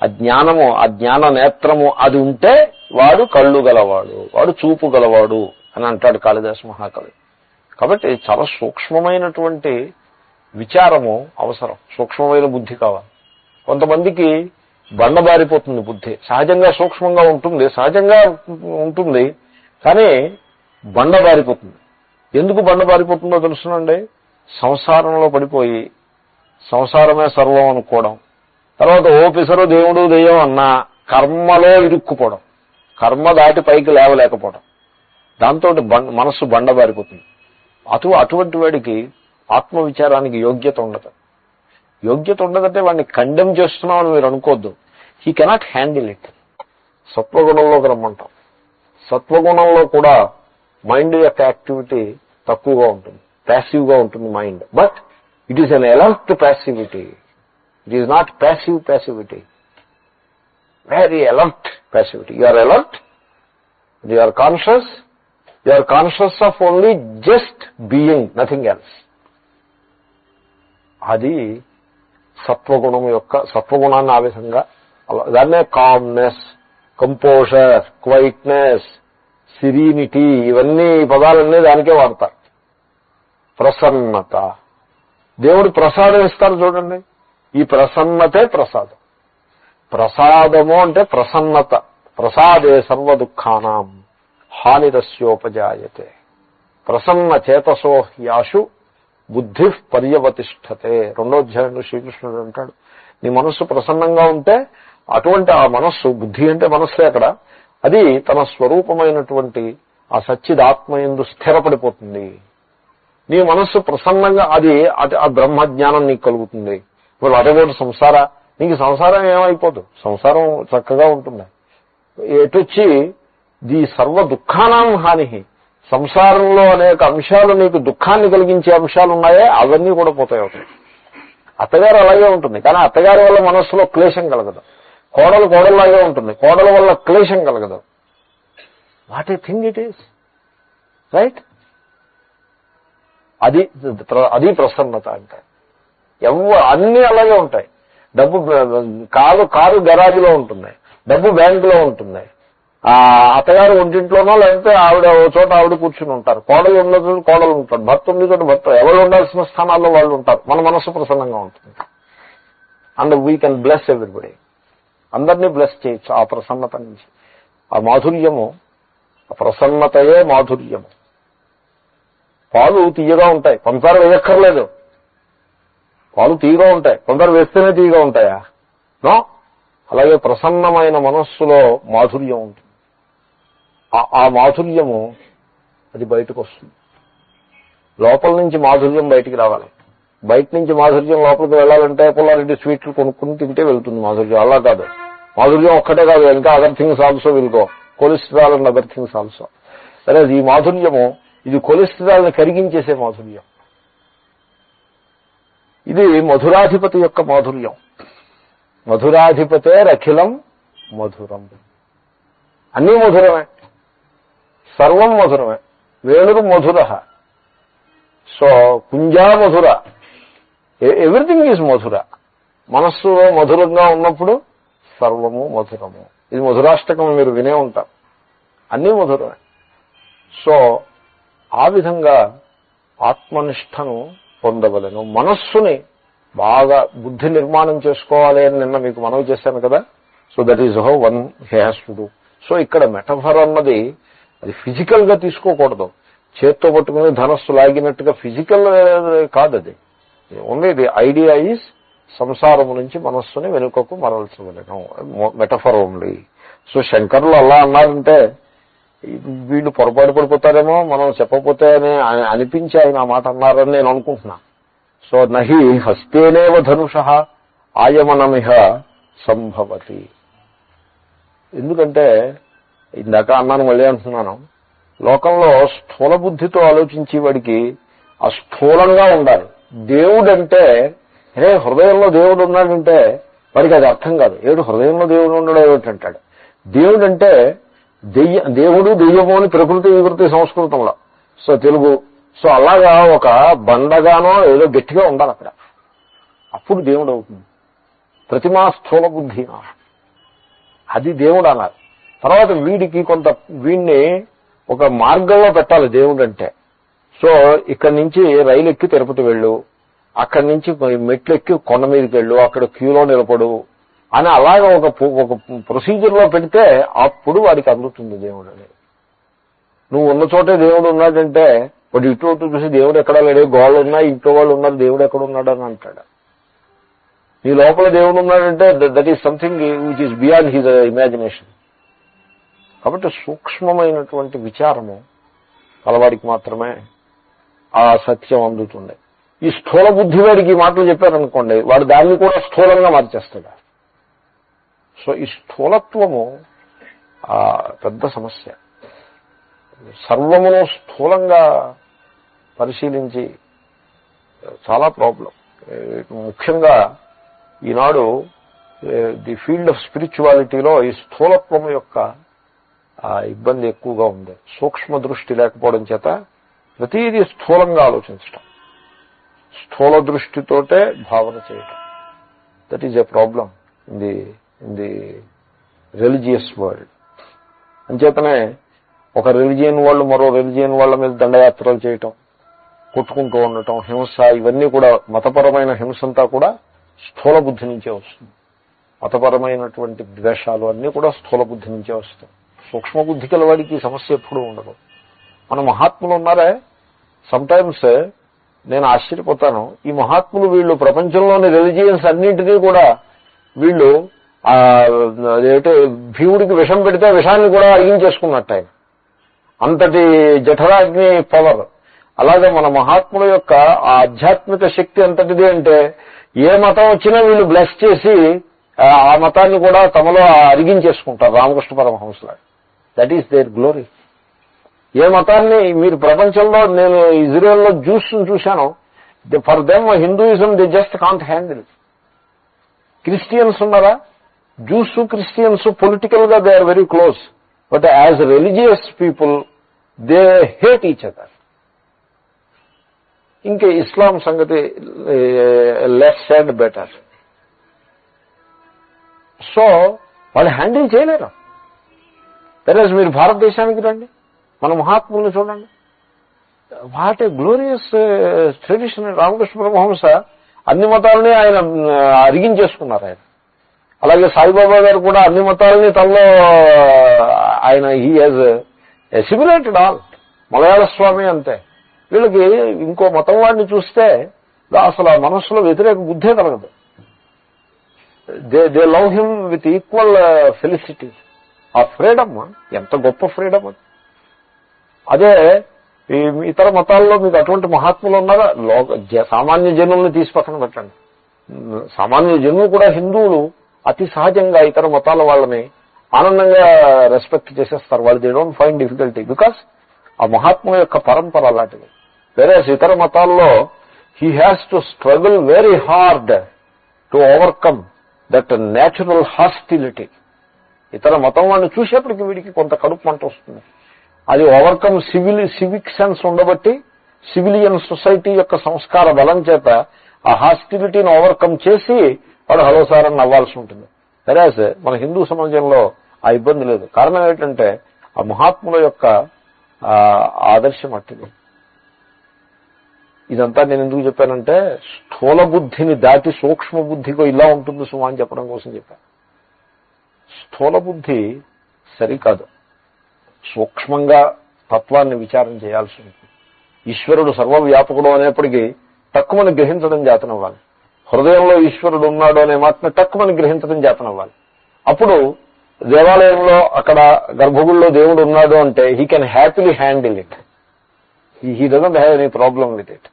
ఆ జ్ఞానము, ఆ జ్ఞాన నేత్రము అది ఉంటే వాడు కళ్ళు గలవాడు, వాడు చూపు గలవాడు అని అంటాడు కాళిదాసు మహాకవి. కాబట్టి చాలా సూక్ష్మమైనటువంటి విచారము అవసరం, సూక్ష్మమైన బుద్ధి కావాలి. కొంతమందికి బండబారిపోతుంది బుద్ధి, సహజంగా సూక్ష్మంగా ఉంటుంది, సహజంగా ఉంటుంది, కానీ బండబారిపోతుంది. ఎందుకు బండబారిపోతుందో తెలుసునండి, సంసారంలో పడిపోయి సంసారమే సర్వం అనుకోవడం, తర్వాత ఓపెసరు దేవుడు దెయ్యం అన్నా కర్మలో ఇరుక్కుపోవడం, కర్మ దాటి పైకి లేవలేకపోవడం, దాంతో మనస్సు బండబారిపోతుంది. అటువంటి వాడికి ఆత్మవిచారానికి యోగ్యత ఉండదు. యోగ్యత ఉండదంటే వాడిని కండెమ్ చేస్తున్నామని మీరు అనుకోవద్దు. He cannot handle it. సత్వగుణంలోకి రమ్మంటాం. సత్వగుణంలో కూడా మైండ్ యొక్క యాక్టివిటీ తక్కువగా ఉంటుంది, ప్యాసివ్గా ఉంటుంది mind. But it is an alert passivity. It is not passivity, very alert passivity. You are alert, you are conscious of only just being, nothing else. అది సత్వగుణాన్ని ఆ విధంగా, దాన్నే కామ్నెస్, కంపోజర్, క్వైట్నెస్, సిరీనిటీ, ఇవన్నీ పదాలన్నీ దానికే వాడతారు. ప్రసన్నత, దేవుడు ప్రసాదం ఇస్తారు చూడండి, ఈ ప్రసన్నతే ప్రసాదం. ప్రసాదము అంటే ప్రసన్నత. ప్రసాదే సర్వ దుఃఖానాం హానిరస్యోపజాయతే. ప్రసన్న చేతసో యాషు బుద్ధి పర్యవతిష్టతే. 2వ అధ్యాయంలో శ్రీకృష్ణుడు అంటాడు, నీ మనస్సు ప్రసన్నంగా ఉంటే అటువంటి ఆ మనస్సు, బుద్ధి అంటే మనస్సే అక్కడ, అది తన స్వరూపమైనటువంటి ఆ సచ్చిదాత్మయందు స్థిరపడిపోతుంది. నీ మనస్సు ప్రసన్నంగా, అది ఆ బ్రహ్మజ్ఞానం నీకు కలుగుతుంది. ఇప్పుడు అటేపోటు సంసార, నీకు సంసారం ఏమైపోదు, సంసారం చక్కగా ఉంటుంది. ఎటొచ్చి ది సర్వ దుఃఖానాం హాని, సంసారంలో అనేక అంశాలు నీకు దుఃఖాన్ని కలిగించే అంశాలు ఉన్నాయే, అవన్నీ కూడా పోతాయి అవుతాయి. అత్తగారు అలాగే ఉంటుంది, కానీ అత్తగారి వల్ల మనస్సులో క్లేశం కలగదు. కోడలాగే ఉంటుంది, కోడల వల్ల క్లేశం కలగదు. What a thing it is, right? అది ప్రసన్నత అంటే. అన్నీ అలాగే ఉంటాయి. డబ్బు కారు గరాజులో ఉంటుంది, డబ్బు బ్యాంకులో ఉంటుంది. అత్తగారు ఒంటింట్లోనో లేకపోతే ఆవిడ ఓ చోట ఆవిడ కూర్చుని ఉంటారు, కోడలు ఉన్న చోట కోడలు ఉంటారు, భర్త ఉంది చోట భర్త, ఎవరు ఉండాల్సిన స్థానాల్లో వాళ్ళు ఉంటారు. మన మనస్సు ప్రసన్నంగా ఉంటుంది. And we can bless everybody, అందరినీ బ్లెస్ చేయొచ్చు ఆ ప్రసన్నత నుంచి. ఆ మాధుర్యము, ఆ ప్రసన్నతయే మాధుర్యము. పాలు తీయగా ఉంటాయి, పంచదార వేయక్కర్లేదు. పాలు తీయగా ఉంటాయి, పంచదార వేస్తేనే తీయగా ఉంటాయా? నో. అలాగే ప్రసన్నమైన మనస్సులో మాధుర్యం ఉంటుంది. ఆ మాధుర్యము అది బయటకు వస్తుంది. లోపల నుంచి మాధుర్యం బయటికి రావాలి. బయట నుంచి మాధుర్యం లోపలికి వెళ్ళాలంటే పుల్లారెడ్డి స్వీట్లు కొనుక్కుని తింటే వెళ్తుంది మాధుర్యం. అలా కాదు. మాధుర్యం ఒక్కటే కాదు, ఇంకా other things also will go. Cholesterol and other things also. సరే, ఈ మాధుర్యము ఇది కొలెస్ట్రాల్ని కరిగించేసే మాధుర్యం. ఇది మధురాధిపతి యొక్క మాధుర్యం. మధురాధిపతే రఖిలం మధురం. అన్నీ మధురమే, సర్వం మధురమే. వేణురు మధుర, సో కుంజా మధుర, ఎవ్రీథింగ్ ఈజ్ మధుర. మనస్సులో మధురంగా ఉన్నప్పుడు సర్వము మధురము. ఇది మధురాష్టకం మీరు వినే ఉంటారు. అన్నీ మధురమే. సో ఆ విధంగా ఆత్మనిష్టను పొందవలను. మనస్సుని బాగా బుద్ధి నిర్మాణం చేసుకోవాలి అని నిన్న మీకు మనవి చేశాను కదా. So that is how one he has to do. So ఇక్కడ మెటఫర్ అన్నది అది ఫిజికల్ గా తీసుకోకూడదు. చేత్తో పట్టుకుని ధనస్సు లాగినట్టుగా ఫిజికల్ కాదు అది. ఓన్లీ ది ఐడియా ఈజ్ సంసారము నుంచి మనస్సుని వెనుకకు మరల్చవలను. Metaphor only. సో శంకరులు అలా అన్నారంటే వీళ్ళు పొరపాటు పడిపోతారేమో, మనం చెప్పకపోతే అని అనిపించి ఆయన ఆ మాట అన్నారని నేను అనుకుంటున్నా. సో నహి హస్తేనేవ ధనుష ఆయమనమిహ సంభవతి. ఎందుకంటే ఇందాక అన్నాను, మళ్ళీ అంటున్నాను, లోకంలో స్థూల బుద్ధితో ఆలోచించే వాడికి ఆ స్థూలంగా ఉండాలి. దేవుడంటే హృదయంలో దేవుడు ఉన్నాడంటే వాడికి అది అర్థం కాదు. హృదయంలో దేవుడు ఉండడం ఏమిటంటాడు. దేవుడంటే దేవుడు దెయ్యము అని ప్రకృతి వికృతి సంస్కృతంలో, సో తెలుగు. సో అలాగా ఒక బండగానో ఏదో గట్టిగా ఉండాలి అక్కడ, అప్పుడు దేవుడు అవుతుంది. ప్రతిమా స్థూల బుద్ధి, అది దేవుడు అన్నారు. తర్వాత వీడిని ఒక మార్గంలో పెట్టాలి దేవుడు అంటే. సో ఇక్కడి నుంచి రైలు ఎక్కి తిరుపతి వెళ్ళు, అక్కడి నుంచి మెట్లు ఎక్కి కొండ మీదకి వెళ్ళు, అక్కడ క్యూలో నిలబడు అని అలాగే ఒక ప్రొసీజర్లో పెడితే అప్పుడు వాడికి అందుతుంది దేవుడు అనేది. నువ్వు ఉన్న చోటే దేవుడు ఉన్నాడంటే వాడు ఇటు చూసి దేవుడు ఎక్కడా లేడు, గోళ్ళు ఉన్నాయి, ఇంట్లో వాళ్ళు ఉన్నారు, దేవుడు ఎక్కడ ఉన్నాడు అని అంటాడు. నీ లోపల దేవుడు ఉన్నాడంటే that is something which is beyond his imagination. కాబట్టి సూక్ష్మమైనటువంటి విచారము కలవాడికి మాత్రమే ఆ సత్యం అందుతుంది. ఈ స్థూల బుద్ధి వాడికి ఈ మాటలు చెప్పారనుకోండి, వాడు దాన్ని కూడా స్థూలంగా మార్చేస్తాడు. సో ఈ స్థూలత్వము పెద్ద సమస్య. సర్వమును స్థూలంగా పరిశీలించి చాలా ప్రాబ్లం. ముఖ్యంగా ఈనాడు ది ఫీల్డ్ ఆఫ్ స్పిరిచువాలిటీలో ఈ స్థూలత్వం యొక్క ఇబ్బంది ఎక్కువగా ఉంది. సూక్ష్మ దృష్టి లేకపోవడం చేత ప్రతిదీ స్థూలంగా ఆలోచించటం, స్థూల దృష్టితోటే భావన చేయటం. That is a problem in the religious world. అంచేతనే ఒక రిలిజియన్ వాళ్ళు మరో రిలిజియన్ వాళ్ళ మీద దండయాత్రలు చేయటం, కొట్టుకుంటూ ఉండటం, హింస, ఇవన్నీ కూడా మతపరమైన హింసంతా కూడా స్థూల బుద్ధి నుంచే వస్తుంది. మతపరమైనటువంటి ద్వేషాలు అన్నీ కూడా స్థూల బుద్ధి నుంచే వస్తాయి. సూక్ష్మ బుద్ధి కల వాడికి సమస్య ఎప్పుడూ ఉండదు. మన మహాత్ములు ఉన్నారే, సమ్టైమ్స్ నేను ఆశ్చర్యపోతాను. ఈ మహాత్ములు వీళ్ళు ప్రపంచంలోని రిలిజియన్స్ అన్నింటినీ కూడా వీళ్ళు అదేంటే భీముడికి విషం పెడితే విషాన్ని కూడా అరిగించేసుకున్నట్టు ఆయన, అంతటి జఠరాగ్ని పవర్. అలాగే మన మహాత్ముల యొక్క ఆధ్యాత్మిక శక్తి అంతటిది అంటే ఏ మతం వచ్చినా వీళ్ళు బ్లెస్ చేసి ఆ మతాన్ని కూడా తమలో అరిగించేసుకుంటారు. రామకృష్ణ పరమహంసలా, దట్ ఈస్ దేర్ గ్లోరీ. ఏ మతాన్ని మీరు ప్రపంచంలో, నేను ఇజ్రాయెల్లో జ్యూస్ చూశాను, for them Hinduism the just can't handle. Christians ఉన్నారా, జ్యూస్ క్రిస్టియన్స్ పొలిటికల్ గా they are very close, but as religious people they hate each other. ఇంకా ఇస్లాం సంగతి లెస్ అండ్ బెటర్. సో వాళ్ళు హ్యాండిల్ చేయలేరు. వెరస్ మీరు భారతదేశానికి రండి, మన మహాత్ములను చూడండి, what a glorious tradition. Ramakrishna Paramahamsa అన్ని మతాలని ఆయన అరిగించేసుకున్నారు ఆయన. అలాగే సాయిబాబా గారు కూడా అన్ని మతాలని తనలో ఆయన హీ హాజ్ అసిమిలేటెడ్ ఆల్. మలయాళ స్వామి అంతే. వీళ్ళకి ఇంకో మతం వాడిని చూస్తే అసలు ఆ మనస్సులో వ్యతిరేక బుద్ధే కలగదు. They love him with equal felicity. ఆ ఫ్రీడమ్ ఎంత గొప్ప ఫ్రీడమ్ అది. అదే ఇతర మతాల్లో మీకు అటువంటి మహాత్ములు ఉన్నారా? సామాన్య జనుల్ని తీసి పక్కన పెట్టండి. సామాన్య జనులు కూడా హిందువులు అతి సహజంగా ఇతర మతాల వాళ్ళని ఆనందంగా రెస్పెక్ట్ చేసేస్తారు. వాళ్ళు they don't find difficulty, because ఆ మహాత్ముల యొక్క పరంపర అలాంటిది. వేరే ఇతర మతాల్లో he has to struggle very hard to overcome that natural hostility. ఇతర మతం వాడిని చూసేప్పటికి వీడికి కొంత కడుపు మంట వస్తుంది. అది ఓవర్కమ్ సివిక్ సెన్స్ ఉండబట్టి, సివిలియన్ సొసైటీ యొక్క సంస్కార బలం చేత ఆ హాస్టిలిటీని ఓవర్కమ్ చేసి వాడు హలో సార్ అని నవ్వాల్సి ఉంటుంది. వెరాజ్ మన హిందూ సమాజంలో ఆ ఇబ్బంది లేదు. కారణం ఏంటంటే ఆ మహాత్ముల యొక్క ఆదర్శం అట్టిది. ఇదంతా నేను ఎందుకు చెప్పానంటే స్థూల బుద్ధిని దాటి సూక్ష్మ బుద్ధికో ఇలా ఉంటుంది సుమా అని చెప్పడం కోసం చెప్పాను. స్థూల బుద్ధి సరికాదు. సూక్ష్మంగా తత్వాన్ని విచారం చేయాల్సి ఉంటుంది. ఈశ్వరుడు సర్వవ్యాపకుడు అనేప్పటికీ తక్కువని గ్రహించడం చేతనవ్వాలి. హృదయంలో ఈశ్వరుడు ఉన్నాడు అనే మాత్రం తక్కువని గ్రహించడం చేతనవ్వాలి. అప్పుడు దేవాలయంలో అక్కడ గర్భగుడిలో దేవుడు ఉన్నాడు అంటే he can happily handle it. He doesn't have any problem with it.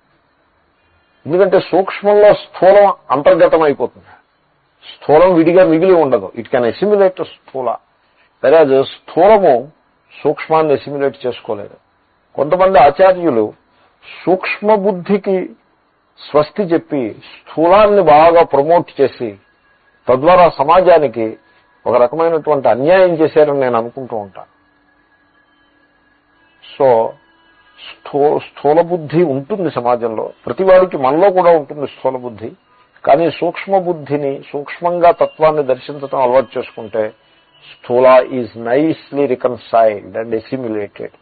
ఎందుకంటే సూక్ష్మంలో స్థూలం అంతర్గతం అయిపోతుంది. స్థూలం విడిగా మిగిలి ఉండదు. ఇట్ కెన్ అసిమిలేట్ స్థూల. వెరాజ్ స్థూలము సూక్ష్మాన్ని అసిమిలేట్ చేసుకోలేదు. కొంతమంది ఆచార్యులు సూక్ష్మ బుద్ధికి స్వస్తి చెప్పి స్థూలాన్ని బాగా ప్రమోట్ చేసి తద్వారా సమాజానికి ఒక రకమైనటువంటి అన్యాయం చేశారని నేను అనుకుంటూ ఉంటాను. సో స్థూల బుద్ధి ఉంటుంది సమాజంలో, ప్రతివాడికి మనలో కూడా ఉంటుంది స్థూల బుద్ధి. కానీ సూక్ష్మ బుద్ధిని, సూక్ష్మంగా తత్వాన్ని దర్శించడం అలవాటు చేసుకుంటే స్థూల is nicely reconciled and assimilated.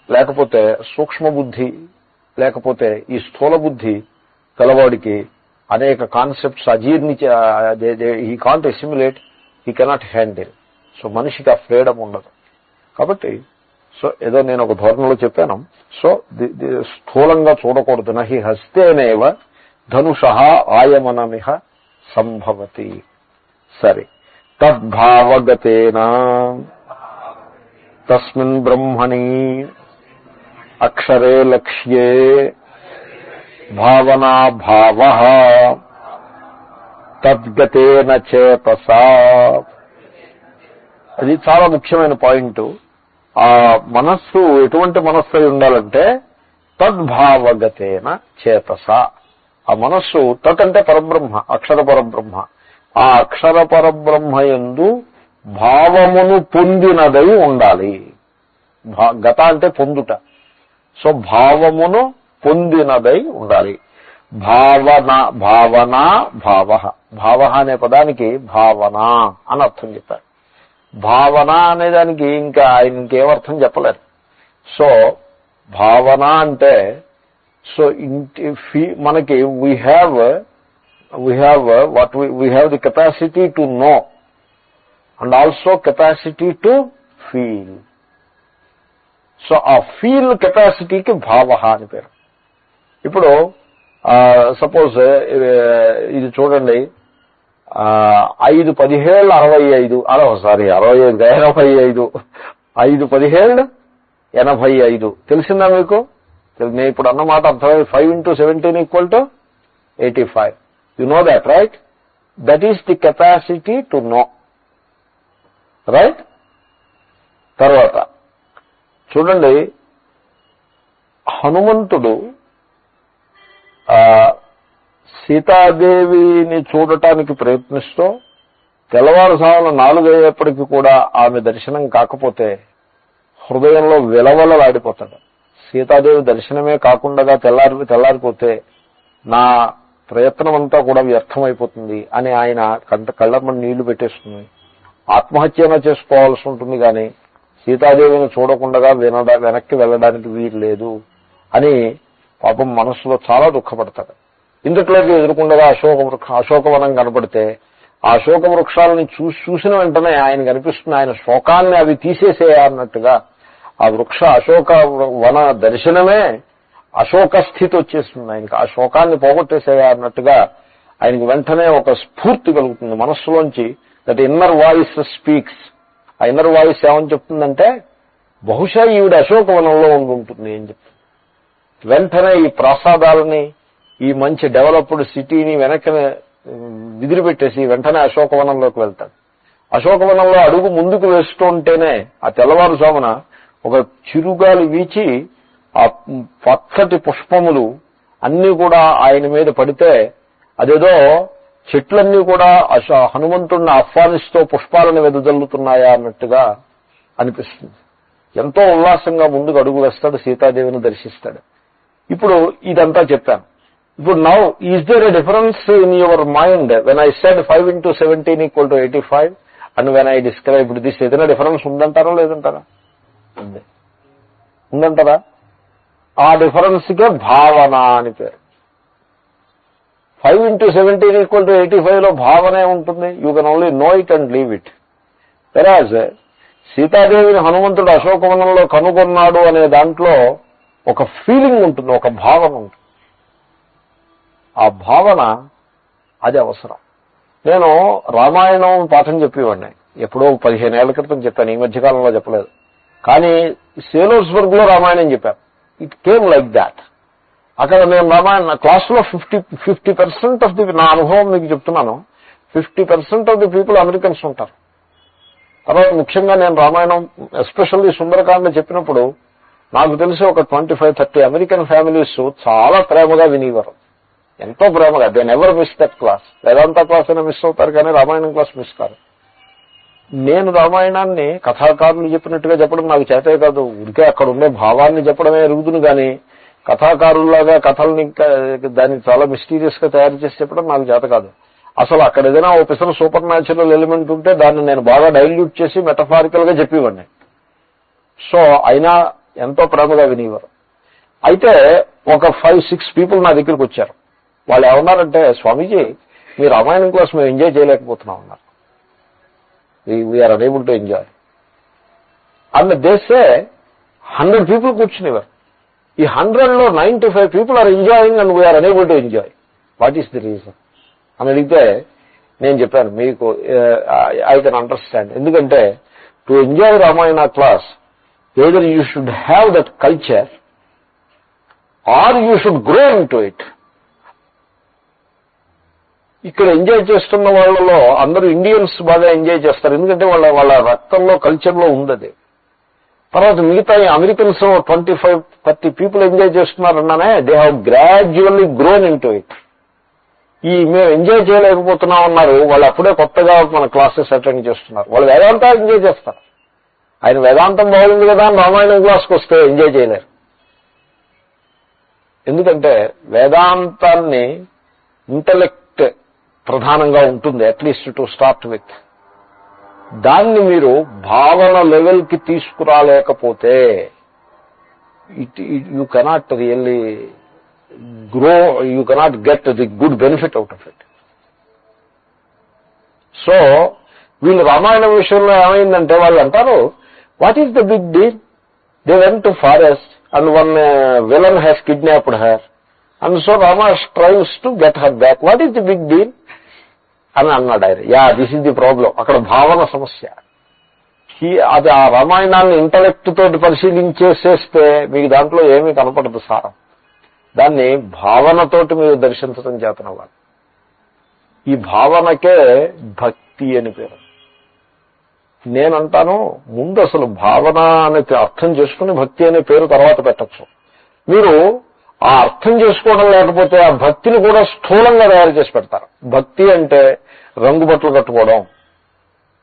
లేకపోతే సూక్ష్మ బుద్ధి లేకపోతే ఈ స్థూల బుద్ధి గలవాడికి అనేక కాన్సెప్ట్స్ అజీర్ణి, he can't assimilate, he cannot handle. So మనిషికి ఆ ఫ్రీడమ్ ఉండదు. కాబట్టి సో ఏదో నేను ఒక ధోరణిలో చెప్పాను. సో స్థూలంగా చూడకూడదు. నహి హస్తేనేవ ధనుష ఆయమనమిహ సంభవతి. సరే, తద్భావగతేన తస్మిన్ బ్రహ్మణి అక్షరే లక్ష్యే భావనా భావ తద్గతేన చేతసా. అది చాలా ముఖ్యమైన పాయింట్. ఆ మనస్సు ఎటువంటి మనస్సు అయి ఉండాలంటే తద్భావగతేన చేతస. ఆ మనస్సు తత్ అంటే పరబ్రహ్మ, అక్షర పరబ్రహ్మ. ఆ అక్షర పరబ్రహ్మ యందు భావమును పొందినదై ఉండాలి. గత అంటే పొందుట. సో భావమును పొందినదై ఉండాలి. భావన భావన భావ. భావ అనే పదానికి భావన అని అర్థం చెప్పారు. భావన అనేదానికి ఇంకా ఆయన ఇంకేమర్థం చెప్పలేరు. సో భావన అంటే సో మనకి we have the capacity to know and also capacity to feel. So ఆ ఫీల్ కెపాసిటీకి భావ అని పేరు. ఇప్పుడు సపోజ్ ఇది చూడండి, 5 17 65 సారీ 65 85 5 17 85 తెలిసిందా మీకు? నేను ఇప్పుడు అన్నమాట అర్థమైంది. 5 into 17 = 85. You know that, right? That is the capacity to know, right? తర్వాత చూడండి, హనుమంతుడు సీతాదేవిని చూడటానికి ప్రయత్నిస్తూ తెల్లవారుజామున 4 అయ్యేప్పటికీ కూడా ఆమె దర్శనం కాకపోతే హృదయంలో విలవలలాడిపోతాడు. సీతాదేవి దర్శనమే కాకుండా తెల్లారిపోతే నా ప్రయత్నం అంతా కూడా వ్యర్థమైపోతుంది అని ఆయన కళ్ళమ్మని నీళ్లు పెట్టేస్తుంది. ఆత్మహత్యన చేసుకోవాల్సి ఉంటుంది కానీ సీతాదేవిని చూడకుండా వెనక్కి వెళ్ళడానికి వీలు లేదు అని పాపం మనస్సులో చాలా దుఃఖపడతాడు. ఇంతట్లోకి ఎదుర్కొండగా అశోకవనం కనపడితే ఆ అశోక వృక్షాలని చూసిన వెంటనే ఆయన కనిపిస్తుంది, ఆయన శోకాన్ని అవి తీసేసేయన్నట్టుగా ఆ అశోక వన దర్శనమే అశోక స్థితి వచ్చేస్తుంది ఆయనకి. ఆ శోకాన్ని పోగొట్టేసేయన్నట్టుగా ఆయనకి వెంటనే ఒక స్ఫూర్తి కలుగుతుంది మనస్సులోంచి. That inner voice speaks. ఆ ఇన్నర్ వాయిస్ ఏమని చెప్తుందంటే బహుశా ఈవిడ అశోకవనంలో ఉంటుంది అని చెప్తుంది. వెంటనే ఈ ప్రాసాదాలని, ఈ మంచి డెవలప్డ్ సిటీని వెనక్కి విదిలిపెట్టేసి వెంటనే అశోకవనంలోకి వెళ్తాడు. అశోకవనంలో అడుగు ముందుకు వేస్తూ ఉంటేనే ఆ తెల్లవారుజామున ఒక చిరుగాలి వీచి ఆ పచ్చటి పుష్పములు అన్నీ కూడా ఆయన మీద పడితే అదేదో చెట్లన్నీ కూడా హనుమంతుడిని ఆహ్వానిస్తూ పుష్పాలను వెదజల్లుతున్నాయా అన్నట్టుగా అనిపిస్తుంది. ఎంతో ఉల్లాసంగా ముందుకు అడుగు వేస్తాడు, సీతాదేవిని దర్శిస్తాడు. ఇప్పుడు ఇదంతా చెప్పాను. ఇప్పుడు now is there a difference in your mind when I said 5 into 17 = 85 and when I described this? ఏదైనా డిఫరెన్స్ ఉందంటారా లేదంటారా? ఉందంటారా? ఆ డిఫరెన్స్కే భావన అని పేరు. 5 into 17 = 85లో భావనే ఉంటుంది. You can only know it and leave it. వెరాజ్ సీతాదేవిని హనుమంతుడు అశోకవనంలో కనుగొన్నాడు అనే దాంట్లో ఒక ఫీలింగ్ ఉంటుంది, ఒక భావన ఉంటుంది. ఆ భావన అది అవసరం. నేను రామాయణం పాఠం చెప్పేవాడిని ఎప్పుడో 15 ఏళ్ల క్రితం చెప్పాను, ఈ మధ్యకాలంలో చెప్పలేదు. కానీ సేలోర్స్బర్గ్లో రామాయణం చెప్పాను. It came like that. అక్కడ నేను రామాయణ క్లాస్లో 50% ఆఫ్ ది, నా అనుభవం మీకు చెప్తున్నాను, 50% ఆఫ్ ది పీపుల్ అమెరికన్స్ ఉంటారు. తర్వాత ముఖ్యంగా నేను రామాయణం ఎస్పెషల్లీ సుందరకాండ చెప్పినప్పుడు నాకు తెలిసి ఒక 25-30 అమెరికన్ ఫ్యామిలీస్ చాలా ప్రేమగా వినేవారు. ఎంతో ప్రేమగా. They never miss that class. Vedanta class అయినా మిస్ అవుతారు కానీ రామాయణం క్లాస్ మిస్ కాదు. నేను రామాయణాన్ని కథాకారులు చెప్పినట్టుగా చెప్పడం నాకు చేతే కాదు. ఇంకే అక్కడ ఉండే భావాన్ని చెప్పడమే ఎరుగుదును కానీ కథాకారుల్లాగా కథల్ని దాన్ని చాలా మిస్టీరియస్ గా తయారు చేసి చెప్పడం నాకు చేత కాదు. అసలు అక్కడ ఏదైనా ఓ పిసర సూపర్ న్యాచురల్ ఎలిమెంట్ ఉంటే దాన్ని నేను బాగా డైల్యూట్ చేసి మెటఫారికల్ గా చెప్పేవాడిని. సో అయినా ఎంతో ప్రేమగా వినేవారు. అయితే ఒక 5-6 పీపుల్ నా దగ్గరికి వచ్చారు. వాళ్ళు ఏమన్నారంటే, స్వామీజీ మీ రామాయణం క్లాస్ మేము ఎంజాయ్ చేయలేకపోతున్నాం అన్నారు. We're unable to enjoy and these 100 people కూర్చునేవారు. ఈ 100లో 95 people are enjoying and we're unable to enjoy. What is the reason అని అడిగితే నేను చెప్పాను, మీకు ఐ కెన్ అండర్స్టాండ్. ఎందుకంటే to enjoy Ramayana class either you should have that culture or you should grow into it. ఇక్కడ ఎంజాయ్ చేస్తున్న వాళ్ళలో అందరూ ఇండియన్స్ బాగా ఎంజాయ్ చేస్తారు, ఎందుకంటే వాళ్ళ రక్తంలో కల్చర్లో ఉంది. తర్వాత మిగతా అమెరికన్స్ 25-30 పీపుల్ ఎంజాయ్ చేస్తున్నారన్నానే, they have gradually grown into it. మేము ఎంజాయ్ చేయలేకపోతున్నాం అన్నారు, వాళ్ళు అప్పుడే కొత్తగా మన క్లాసెస్ అటెండ్ చేస్తున్నారు. వాళ్ళు వేదాంతా ఎంజాయ్ చేస్తారు. ఆయన వేదాంతం బాగుంది కదా అని రామాయణం క్లాస్కి వస్తే ఎంజాయ్ చేయలేరు. ఎందుకంటే వేదాంతాన్ని ఇంటలెక్ట్ ప్రధానంగా ఉంటుంది, అట్లీస్ట్ టు స్టార్ట్ విత్. దాన్ని మీరు భావన లెవెల్కి తీసుకురాలేకపోతే you cannot really grow, you cannot get the good benefit out of it. So వీళ్ళు రామాయణం విషయంలో ఏమైందంటే వాళ్ళు అంటారు, what is the big deal? They went to forest and one villain has kidnapped her and so Rama tries to get her back. What is the big deal? అని అన్నాడు ఆయన. This is the problem. అక్కడ భావన సమస్య. అది ఆ రామాయణాన్ని intellect తోటి పరిశీలించేసేస్తే మీకు దాంట్లో ఏమీ కనపడదు సారం. దాన్ని భావనతోటి మీరు దర్శించడం చేతనవ్వాలి. ఈ భావనకే భక్తి అని పేరు. నేనంటాను, ముందు అసలు భావన అనే అర్థం చేసుకుని భక్తి అనే పేరు తర్వాత పెట్టచ్చు. మీరు ఆ అర్థం చేసుకోవడం లేకపోతే ఆ భక్తిని కూడా స్థూలంగా తయారు చేసి పెడతారు. భక్తి అంటే రంగు బట్టలు కట్టుకోవడం,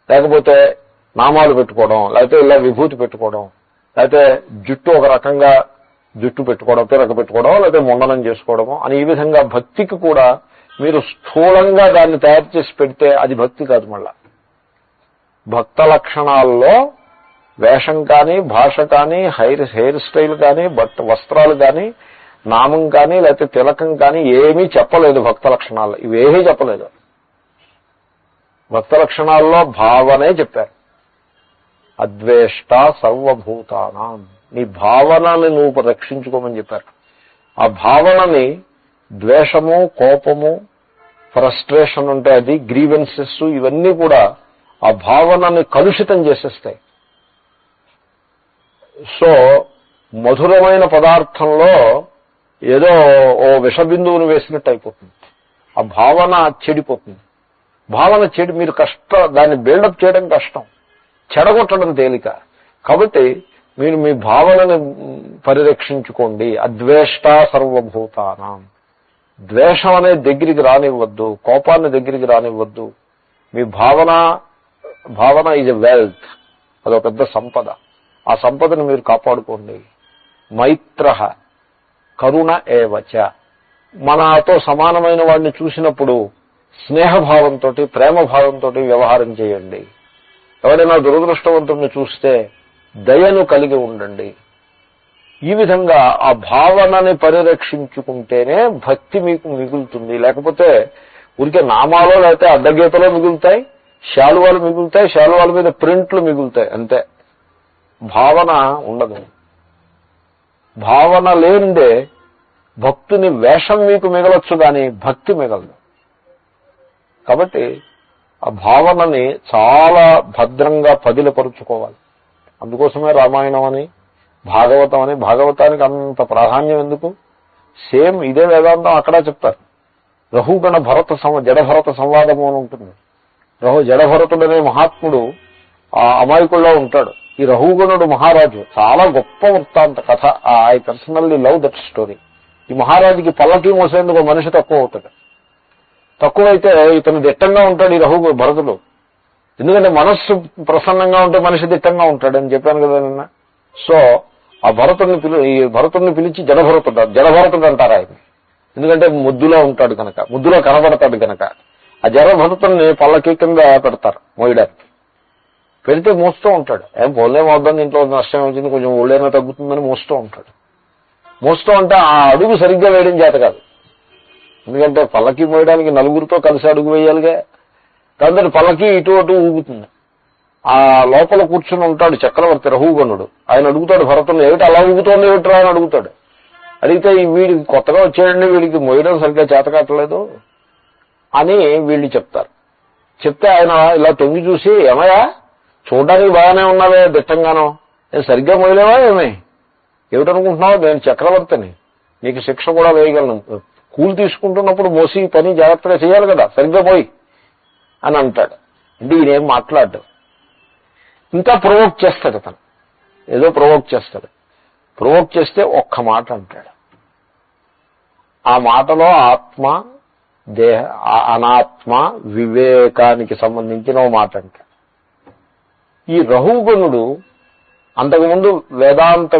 లేకపోతే నామాలు పెట్టుకోవడం, లేకపోతే ఇలా విభూతి పెట్టుకోవడం, లేకపోతే జుట్టు ఒక రకంగా జుట్టు పెట్టుకోవడం, పిరక పెట్టుకోవడం, లేకపోతే ముండనం చేసుకోవడము అని ఈ విధంగా భక్తికి కూడా మీరు స్థూలంగా దాన్ని తయారు చేసి పెడితే అది భక్తి కాదు. మళ్ళా భక్త లక్షణాల్లో వేషం కానీ, భాష కానీ, హెయిర్ స్టైల్ కానీ, వస్త్రాలు కానీ, నామం కానీ, లేకపోతే తిలకం కానీ ఏమీ చెప్పలేదు భక్త లక్షణాల్లో. ఇవేమీ చెప్పలేదు. భక్త లక్షణాల్లో భావనే చెప్పారు. అద్వేష్ట సర్వభూతానాం, నీ భావనని నువ్వు రక్షించుకోమని చెప్పారు. ఆ భావనని ద్వేషము, కోపము, ఫ్రస్ట్రేషన్ ఉంటే అది, గ్రీవెన్సెస్, ఇవన్నీ కూడా ఆ భావనని కలుషితం చేసేస్తాయి. సో మధురమైన పదార్థంలో ఏదో ఓ విషబిందువును వేసినట్టు అయిపోతుంది. ఆ భావన చెడిపోతుంది. భావన చెడి మీరు దాన్ని బిల్డప్ చేయడం కష్టం, చెడగొట్టడం తేలిక. కాబట్టి మీరు మీ భావనని పరిరక్షించుకోండి. అద్వేష్ట సర్వభూతానాం, ద్వేషం అనేది దగ్గరికి రానివ్వద్దు, కోపాన్ని దగ్గరికి రానివ్వద్దు. మీ భావన ఈజ్ ఎ వెల్త్, అదొక పెద్ద సంపద. ఆ సంపదను మీరు కాపాడుకోండి. మైత్ర కరుణ ఏవచ, మనతో సమానమైన వాడిని చూసినప్పుడు స్నేహభావంతో, ప్రేమభావంతో వ్యవహారం చేయండి. ఎవరైనా దురదృష్టవంతుడిని చూస్తే దయను కలిగి ఉండండి. ఈ విధంగా ఆ భావనని పరిరక్షించుకుంటేనే భక్తి మీకు మిగులుతుంది. లేకపోతే ఊరికే నామాలో లేకపోతే అడ్డగీతలో మిగులుతాయి, శాలువాలు మిగులుతాయి, శాలువాల మీద ప్రింట్లు మిగులుతాయి, అంతే. భావన ఉండదు. భావన లేనిదే భక్తుని వేషం మీకు మిగలొచ్చు కానీ భక్తి మిగలదు. కాబట్టి ఆ భావనని చాలా భద్రంగా పదిలపరుచుకోవాలి. అందుకోసమే రామాయణం అని, భాగవతం అని. భాగవతానికి అంత ప్రాధాన్యం ఎందుకు? సేమ్ ఇదే వేదాంతం అక్కడ చెప్తారు. రఘుగణ జడభరత సంవాదము అని ఉంటుంది. జడభరతుడనే మహాత్ముడు ఆ అమాయకుల్లో ఉంటాడు. ఈ రఘుగణుడు మహారాజు, చాలా గొప్ప వృత్తాంత కథ. I personally love that story. ఈ మహారాజుకి పల్లకి మోసేందుకు మనిషి తక్కువ అవుతాడు. తక్కువైతే ఇతను దిట్టంగా ఉంటాడు ఈ భరతుడు. ఎందుకంటే మనస్సు ప్రసన్నంగా ఉంటే మనిషి దిట్టంగా ఉంటాడని చెప్పాను కదా నిన్న. సో ఆ భరతుడిని పిలిచి జడభరతుడు అంటారు ఆయన. ఎందుకంటే ముద్దులో ఉంటాడు కనుక, ముద్దులో కనబడతాడు కనుక ఆ జరభరతుల్ని పల్లకి కింద పెడతారు మోయడానికి. పెడితే మోస్తూ ఉంటాడు. ఏం పోలేం వద్దని ఇంట్లో నష్టం వచ్చింది, కొంచెం ఒళ్ళైనా తగ్గుతుందని మోస్తూ ఉంటాడు. మోస్తూ ఉంటే ఆ అడుగు సరిగ్గా వేయడం చేత కాదు. ఎందుకంటే పల్లకి మోయడానికి నలుగురితో కలిసి అడుగు వేయాలిగా. దాంతో పల్లకి ఇటు అటు ఊగుతుంది. ఆ లోపల కూర్చుని ఉంటాడు చక్రవర్తి రహుగణుడు. ఆయన అడుగుతాడు భరతుని, ఏమిటి అలా ఊగుతోంది ఏమిట్రా అని అడుగుతాడు. అడిగితే వీడికి కొత్తగా వచ్చాడండి, వీడికి మోయడం సరిగ్గా చేత కావట్లేదు అని వీళ్ళు చెప్తారు. చెప్తే ఆయన ఇలా తొంగి చూసి, ఏమయ్యా చూడడానికి బాగానే ఉన్నావే దిట్టంగానో, నేను సరిగ్గా మోయలేవా ఏమిటనుకుంటున్నావు, నేను చక్రవర్తిని, నీకు శిక్ష కూడా వేయగలను, కూలి తీసుకుంటున్నప్పుడు మోసి పని జాగ్రత్తగా చేయాలి కదా, సరిగ్గా పోయి అని అంటాడు. అంటే ఈయనేం మాట్లాడు. ఇంకా ప్రొవోక్ చేస్తాడు అతను, ఏదో ప్రొవోక్ చేస్తాడు. ప్రొవోక్ చేస్తే ఒక్క మాట అంటాడు. ఆ మాటలో ఆత్మ దేహ అనాత్మ వివేకానికి సంబంధించిన ఓ మాట అంటాడు. ఈ రహుగణుడు అంతకుముందు వేదాంత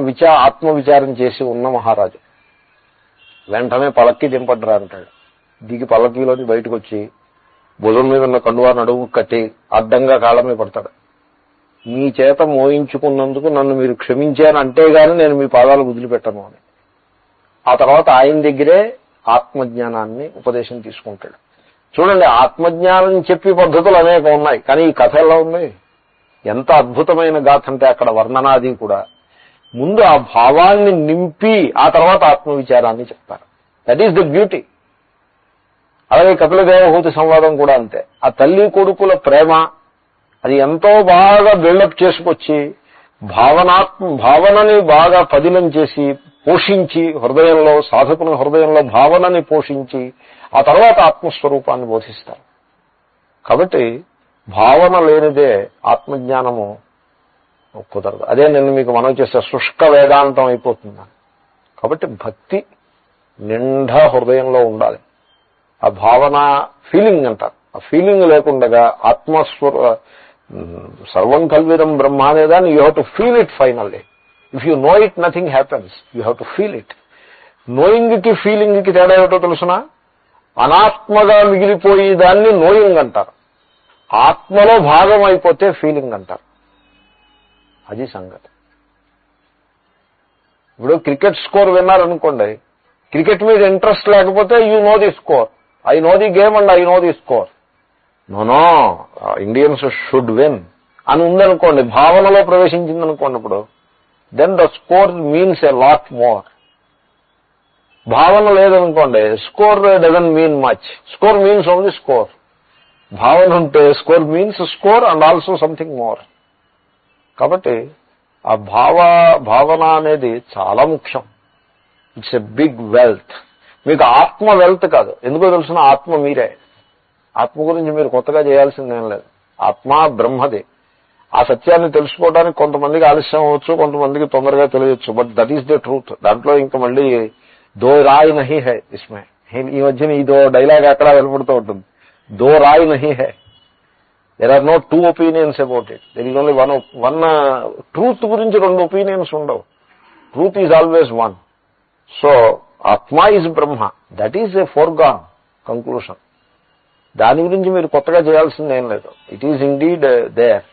ఆత్మవిచారం చేసి ఉన్న మహారాజు. వెంటనే పలక్కి దింపడ్రా అంటాడు. దిగి పల్లకీలోని బయటకు వచ్చి భుజం మీద ఉన్న కండువా నడువు కట్టి అడ్డంగా కాళ్ళ మీద పడతాడు. మీ చేత మోయించుకున్నందుకు నన్ను మీరు క్షమించాను అంటేగాని నేను మీ పాదాలు వదిలిపెట్టను అని. ఆ తర్వాత ఆయన దగ్గరే ఆత్మజ్ఞానాన్ని ఉపదేశం తీసుకుంటాడు. చూడండి, ఆత్మజ్ఞానం చెప్పే పద్ధతులు అనేక ఉన్నాయి, కానీ ఈ కథ ఎలా ఉంది, ఎంత అద్భుతమైన గాథ అంటే అక్కడ వర్ణనాది కూడా ముందు ఆ భావాన్ని నింపి ఆ తర్వాత ఆత్మవిచారాన్ని చెప్తారు. That is the beauty. అలాగే కపిల దేవహూతి సంవాదం కూడా అంతే. ఆ తల్లి కొడుకుల ప్రేమ అది ఎంతో బాగా బిల్డప్ చేసుకొచ్చి భావనని బాగా పదిలం చేసి పోషించి హృదయంలో, సాధకుని హృదయంలో భావనని పోషించి ఆ తర్వాత ఆత్మస్వరూపాన్ని బోధిస్తారు. కాబట్టి భావన లేనిదే ఆత్మజ్ఞానము కుదరదు. అదే నేను మీకు మనవి చేస్తే శుష్క వేదాంతం అయిపోతుంది. కాబట్టి భక్తి నిండా హృదయంలో ఉండాలి. ఆ భావన ఫీలింగ్ అంటారు. ఆ ఫీలింగ్ లేకుండా సర్వం కల్విదం బ్రహ్మ అనేదాన్ని you have to feel it finally. If you know it nothing happens, you have to feel it. నోయింగ్కి ఫీలింగ్కి తేడా ఏమిటో తెలుసునా? అనాత్మగా మిగిలిపోయి దాన్ని నోయింగ్ అంటారు, ఆత్మలో భాగం అయిపోతే ఫీలింగ్ అంటారు. అది సంగతి. ఇప్పుడు క్రికెట్ స్కోర్ విన్నారనుకోండి, క్రికెట్ మీద ఇంట్రెస్ట్ లేకపోతే you know the score, I know the game and I know the score, no Indians should win అని ఉందనుకోండి, భావనలో ప్రవేశించిందనుకోండి, ఇప్పుడు then the score means a lot more. భావన లేదనుకోండి, score doesn't mean much, score means only score. భావన ఉంటే score means score and also something more. కాబట్టి ఆ భావన అనేది చాలా ముఖ్యం. It's a big wealth. మీకు ఆత్మ వెల్త్ కాదు, ఎందుకో తెలుసిన, ఆత్మ మీరే. ఆత్మ గురించి మీరు కొత్తగా చేయాల్సిందేం లేదు. ఆత్మ బ్రహ్మది. ఆ సత్యాన్ని తెలుసుకోవడానికి కొంతమందికి ఆలస్యం అవ్వచ్చు, కొంతమందికి తొందరగా తెలియచ్చు, but that is the truth. దాంట్లో ఇంకా మళ్ళీ దో రాయ్ నహీ హై ఇస్మే. ఈ మధ్యన ఇదో డైలాగ్ అక్కడ వెలుపడుతూ ఉంటుంది, దో రాయ్ నహీ హై. There are no two opinions about it, there is only one truth. గురించి రెండు ఒపీనియన్స్ ఉండవు, truth is always one. So ఆత్మ ఈజ్ బ్రహ్మ, that is a foregone conclusion. దాని గురించి మీరు కొత్తగా చేయాల్సిందేం లేదు, ఇట్ ఈజ్ ఇండీడ్ దేర్.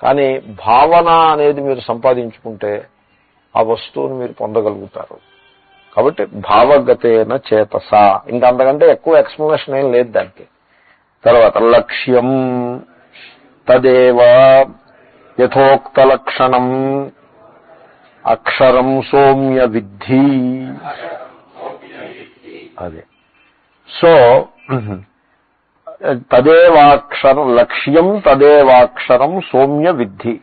కానీ భావన అనేది మీరు సంపాదించుకుంటే ఆ వస్తువుని మీరు పొందగలుగుతారు. కాబట్టి భావగతేన చేతస, ఇంకా అంతకంటే ఎక్కువ ఎక్స్ప్లెనేషన్ ఏం లేదు దానికి. తర్వాత లక్ష్యం తదేవ యథోక్త లక్షణం అక్షరం సౌమ్య విద్ధి. అదే. సో తదేవాక్షరం లక్ష్యం తదేవాక్షరం సౌమ్య విద్ధి.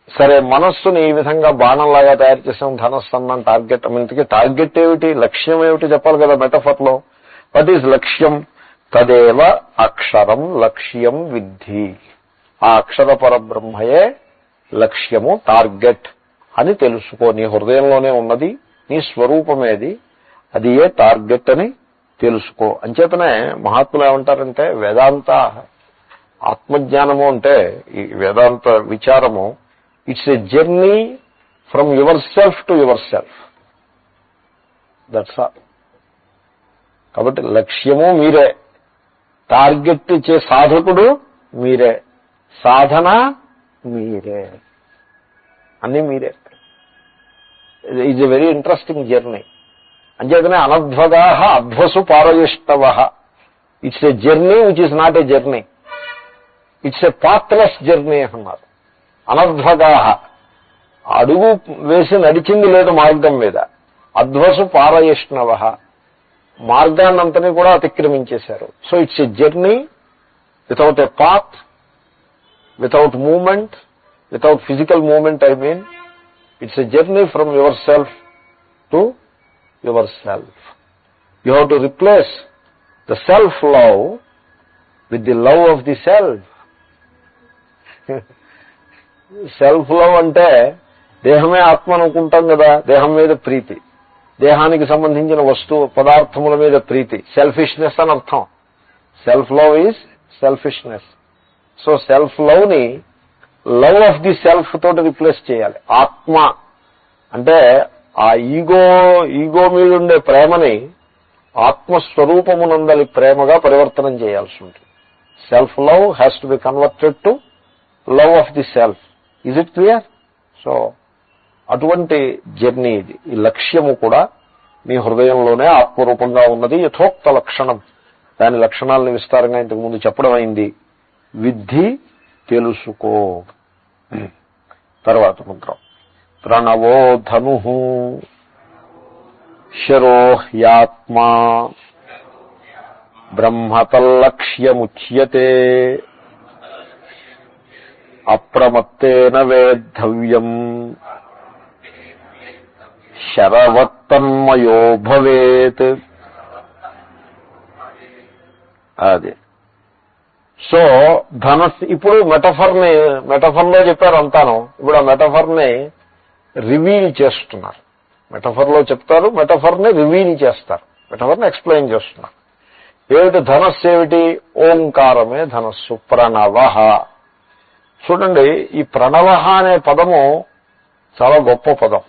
సరే, మనస్సుని ఈ విధంగా బాణంలాగా తయారు చేసాం, ధనస్సు అన్నాం, టార్గెట్. ఇంతకీ టార్గెట్ ఏమిటి, లక్ష్యం ఏమిటి చెప్పాలి కదా మెటఫర్లో. వాట్ ఈజ్ లక్ష్యం? తదేవ అక్షరం లక్ష్యం విద్ధి. ఆ అక్షర పరబ్రహ్మయే లక్ష్యము, టార్గెట్ అని తెలుసుకో. నీ హృదయంలోనే ఉన్నది, నీ స్వరూపమేది, అది ఏ టార్గెట్ అని తెలుసుకో. అంచేతనే మహాత్ములు ఏమంటారంటే, వేదాంత ఆత్మజ్ఞానము అంటే ఈ వేదాంత విచారము it's a journey from your self to your self. That's all. కాబట్టి లక్ష్యము మీరే, టార్గెట్ ఇచ్చే సాధకుడు మీరే, సాధన మీరే, అన్నీ మీరే. Is a very interesting journey. అంచేతనే అనధ్వగా అధ్వసు పారయిష్టవ. It's a journey which is not a journey, it's a pathless journey అన్నారు. అనధ్వగా, అడుగు వేసి నడిచింది లేదు మార్గం మీద. అధ్వసు పారయిష్ణవ, మార్గాన్నంతని కూడా అతిక్రమించేశారు. So it's a journey without a path, without moment, without physical moment. I mean it's a journey from your self to your self. You have to replace the self love with the love of the self. Self love అంటే దేహమే ఆత్మ అనుకుంటాం కదా, దేహం మీద ప్రీతి, దేహానికి సంబంధించిన వస్తువు పదార్థముల మీద ప్రీతి, సెల్ఫిష్నెస్ అని అర్థం. Self love is selfishness. So self love ని లవ్ ఆఫ్ ది సెల్ఫ్ తోటి రిప్లేస్ చేయాలి. ఆత్మ అంటే ఆ ఈగో మీద ఉండే ప్రేమని ఆత్మస్వరూపమునందలి ప్రేమగా పరివర్తనం చేయాల్సి ఉంటుంది. Self love has to be converted to love of the self. Is it clear? So అటువంటి జర్నీ ఇది. ఈ లక్ష్యము కూడా మీ హృదయంలోనే ఆత్మరూపంగా ఉన్నది. యథోక్త లక్షణం, దాని లక్షణాలను విస్తారంగా ఇంతకు ముందు చెప్పడం అయింది. విద్ధి తెలుసుకో. తర్వాత మంత్రం. ప్రణవో ధను శరో హ్యాత్మా బ్రహ్మతల్లక్ష్యముచ్యతే అప్రమత్తేన వేద్ధవ్యం శరవత్తన్మయో భవేత్. అది. సో ధనస్ ఇప్పుడు మెటఫర్లో చెప్పారు అంతాను. ఇప్పుడు ఆ మెటఫర్ని రివీల్ చేస్తున్నారు. మెటఫర్లో చెప్తారు, మెటఫర్ని రివీల్ చేస్తారు, మెటఫర్ని ఎక్స్ప్లెయిన్ చేస్తున్నారు. ఏమిటి ధనస్సు? ఏమిటి? ఓంకారమే ధనస్సు. ప్రణవ. చూడండి, ఈ ప్రణవ అనే పదము చాలా గొప్ప పదం.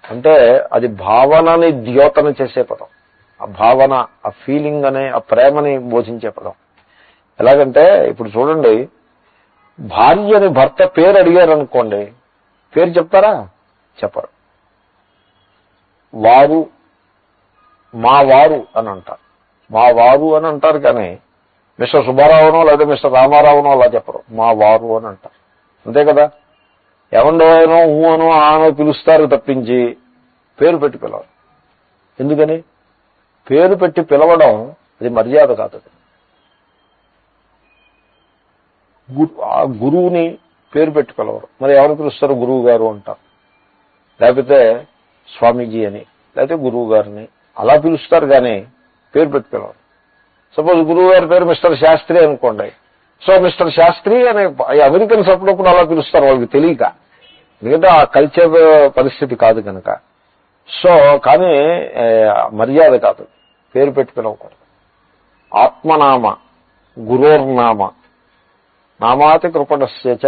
అంటే అది భావనని ద్యోతన చేసే పదం. ఆ భావన, ఆ ఫీలింగ్ అనే ఆ ప్రేమని బోధించే పదం. ఎలాగంటే ఇప్పుడు చూడండి, భార్యని భర్త పేరు అడిగారు అనుకోండి, పేరు చెప్తారా? చెప్పరు. వారు, మా వారు అని అంటారు. మా వారు అని అంటారు, కానీ మిస్టర్ సుబ్బారావునో లేదా మిస్టర్ రామారావునో అలా చెప్పరు. మా వారు అని అంటారు. అంతే కదా? ఎవరినో ఊనో ఆనో పిలుస్తారు తప్పించి పేరు పెట్టి పిలవరు. ఎందుకని? పేరు పెట్టి పిలవడం అది మర్యాద కాదు. గురువుని పేరు పెట్టి పిలవరు. మరి ఎవరు పిలుస్తారు? గురువు గారు అంటారు, లేకపోతే స్వామీజీ అని, లేకపోతే గురువు గారిని అలా పిలుస్తారు, కానీ పేరు పెట్టి పిలవరు. సపోజ్ గురువు గారి పేరు మిస్టర్ శాస్త్రి అనుకోండి. సో మిస్టర్ శాస్త్రి అనే అమెరికన్స్ అప్పుడప్పుడు అలా పిలుస్తారు, వాళ్ళకి తెలియక, ఎందుకంటే ఆ కల్చర్ పరిస్థితి కాదు కనుక. సో కానీ మర్యాద కాదు, పేరు పెట్టి పిలవకూడదు. ఆత్మనామ, గురోర్నామ, నామాతి కృపణస్యచ.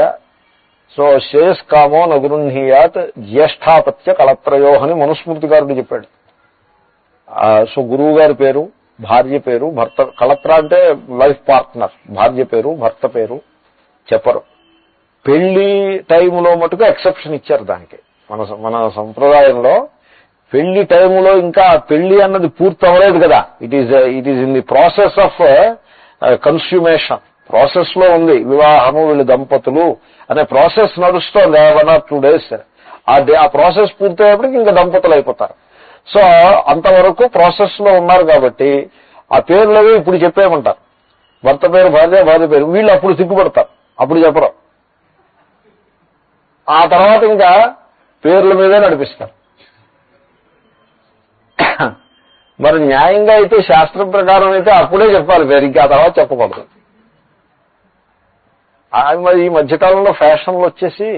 సో శ్రేయస్కామో నగృహ్ణీయాత్ జ్యేష్ఠాపత్య కళత్రయో అని మనుస్మృతికారుడు చెప్పాడు. సో గురువు గారి పేరు, భార్య పేరు, భర్త, కళత్ర అంటే లైఫ్ పార్ట్నర్, భార్య పేరు, భర్త పేరు చెప్పరు. పెళ్లి టైంలో మటుకు ఎక్సెప్షన్ ఇచ్చారు దానికి. మన సంప్రదాయంలో పెళ్లి టైంలో ఇంకా పెళ్లి అన్నది పూర్తి అవ్వలేదు కదా. It is in the process of consummation. Process లో ఉంది వివాహము, వీళ్ళు దంపతులు అనే ప్రాసెస్ నడుస్తోంది 1 or 2 days. ఆ ప్రాసెస్ పూర్తయ్యేప్పటికి ఇంకా దంపతులు అయిపోతారు. సో అంతవరకు ప్రాసెస్ లో ఉన్నారు కాబట్టి ఆ పేర్లవి ఇప్పుడు చెప్పేయమంటారు. భర్త పేరు భార్య, భార్య పేరు. వీళ్ళు అప్పుడు సిగ్గుపడతారు, అప్పుడు చెప్పరు. ఆ తర్వాత ఇంకా పేర్ల మీదే నడిపిస్తారు. మరి న్యాయంగా అయితే, శాస్త్రం ప్రకారం అయితే అప్పుడే చెప్పాలి పేరు, ఇంకా తర్వాత చెప్పకూడదు. మరి ఈ మధ్యకాలంలో ఫ్యాషన్లు వచ్చేసి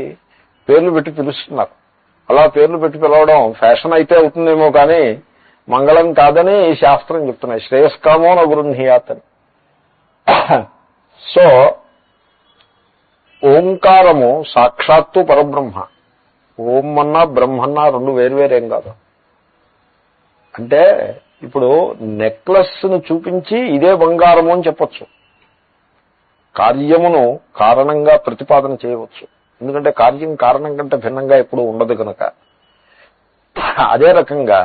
పేర్లు పెట్టి పిలుస్తున్నారు. అలా పేర్లు పెట్టి పిలవడం ఫ్యాషన్ అయితే అవుతుందేమో కానీ మంగళం కాదని ఈ శాస్త్రం చెప్తున్నాయి. శ్రేయస్కామో నగృహ్ణీయాత్ అని. సో ఓంకారము సాక్షాత్తు పరబ్రహ్మ. ఓం అన్నా బ్రహ్మన్నా రెండు వేర్వేరేం కాదు. అంటే ఇప్పుడు నెక్లెస్ ను చూపించి ఇదే బంగారము అని చెప్పొచ్చు. కార్యమును కారణంగా ప్రతిపాదన చేయవచ్చు. ఎందుకంటే కార్యం కారణం కంటే భిన్నంగా ఎప్పుడూ ఉండదు కనుక. అదే రకంగా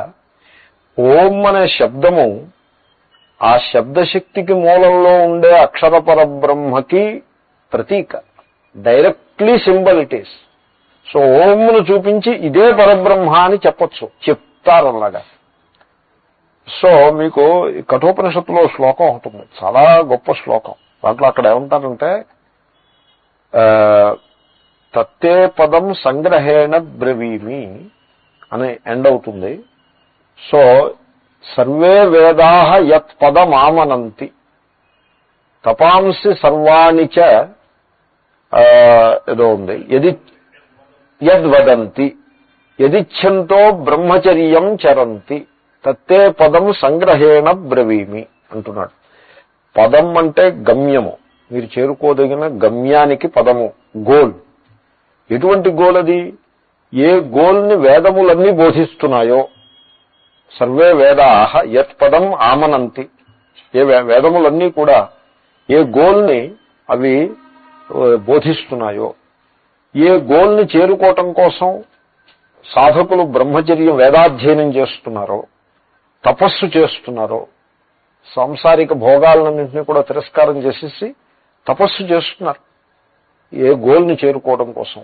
ఓం అనే శబ్దము ఆ శబ్దశక్తికి మూలంలో ఉండే అక్షర పరబ్రహ్మకి ప్రతీక. Directly symbol it is. So ఓంను చూపించి ఇదే పరబ్రహ్మ అని చెప్పొచ్చు, చెప్తారలాగా. సో మీకు కఠోపనిషత్తులో శ్లోకం ఉంటుంది, చాలా గొప్ప శ్లోకం. దాంట్లో అక్కడ ఏమంటారంటే తత్తే పదం సంగ్రహేణ బ్రవీమి అని ఎండ్ అవుతుంది. సో సర్వే వేదాః యత్ పదమామనంతి తపాంసి సర్వాణి చ ఏదో ఉంది, యద్వదంతి యదిచ్ఛంతో బ్రహ్మచర్యం చరంతి తత్తే పదం సంగ్రహేణ బ్రవీమి అంటున్నాడు. పదం అంటే గమ్యము, మీరు చేరుకోదగిన గమ్యానికి పదము, గోల్. ఎటువంటి గోల్ అది? ఏ గోల్ని వేదములన్నీ బోధిస్తున్నాయో. సర్వే వేదాః యత్ పదం ఆమనంతి, ఏ వేదములన్నీ కూడా ఏ గోల్ని అవి బోధిస్తున్నాయో, ఏ గోల్ని చేరుకోవటం కోసం సాధకులు బ్రహ్మచర్యం వేదాధ్యయనం చేస్తున్నారో, తపస్సు చేస్తున్నారో, సాంసారిక భోగాలన్నింటినీ కూడా తిరస్కారం చేసేసి తపస్సు చేస్తున్నారు ఏ గోల్ని చేరుకోవడం కోసం.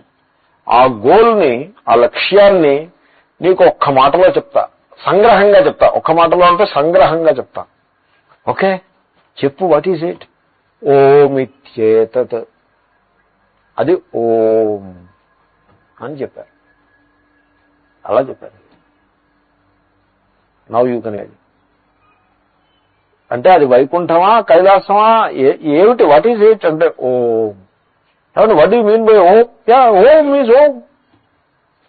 ఆ గోల్ని, ఆ లక్ష్యాన్ని నీకు ఒక్క మాటలో చెప్తా, సంగ్రహంగా చెప్తా. ఒక్క మాటలో అంటే సంగ్రహంగా చెప్తా. ఓకే, చెప్పు, వాట్ ఈజ్ ఇట్? ఓమిత్యేతత్, అది ఓం అని చెప్పారు. అలా చెప్పారు. Now you can. అంటే అది వైకుంఠమా కైలాసమా ఏమిటి? వాట్ ఈజ్ ఇట్ అంటే Om. What you mean by Om? Yeah, Om is Om.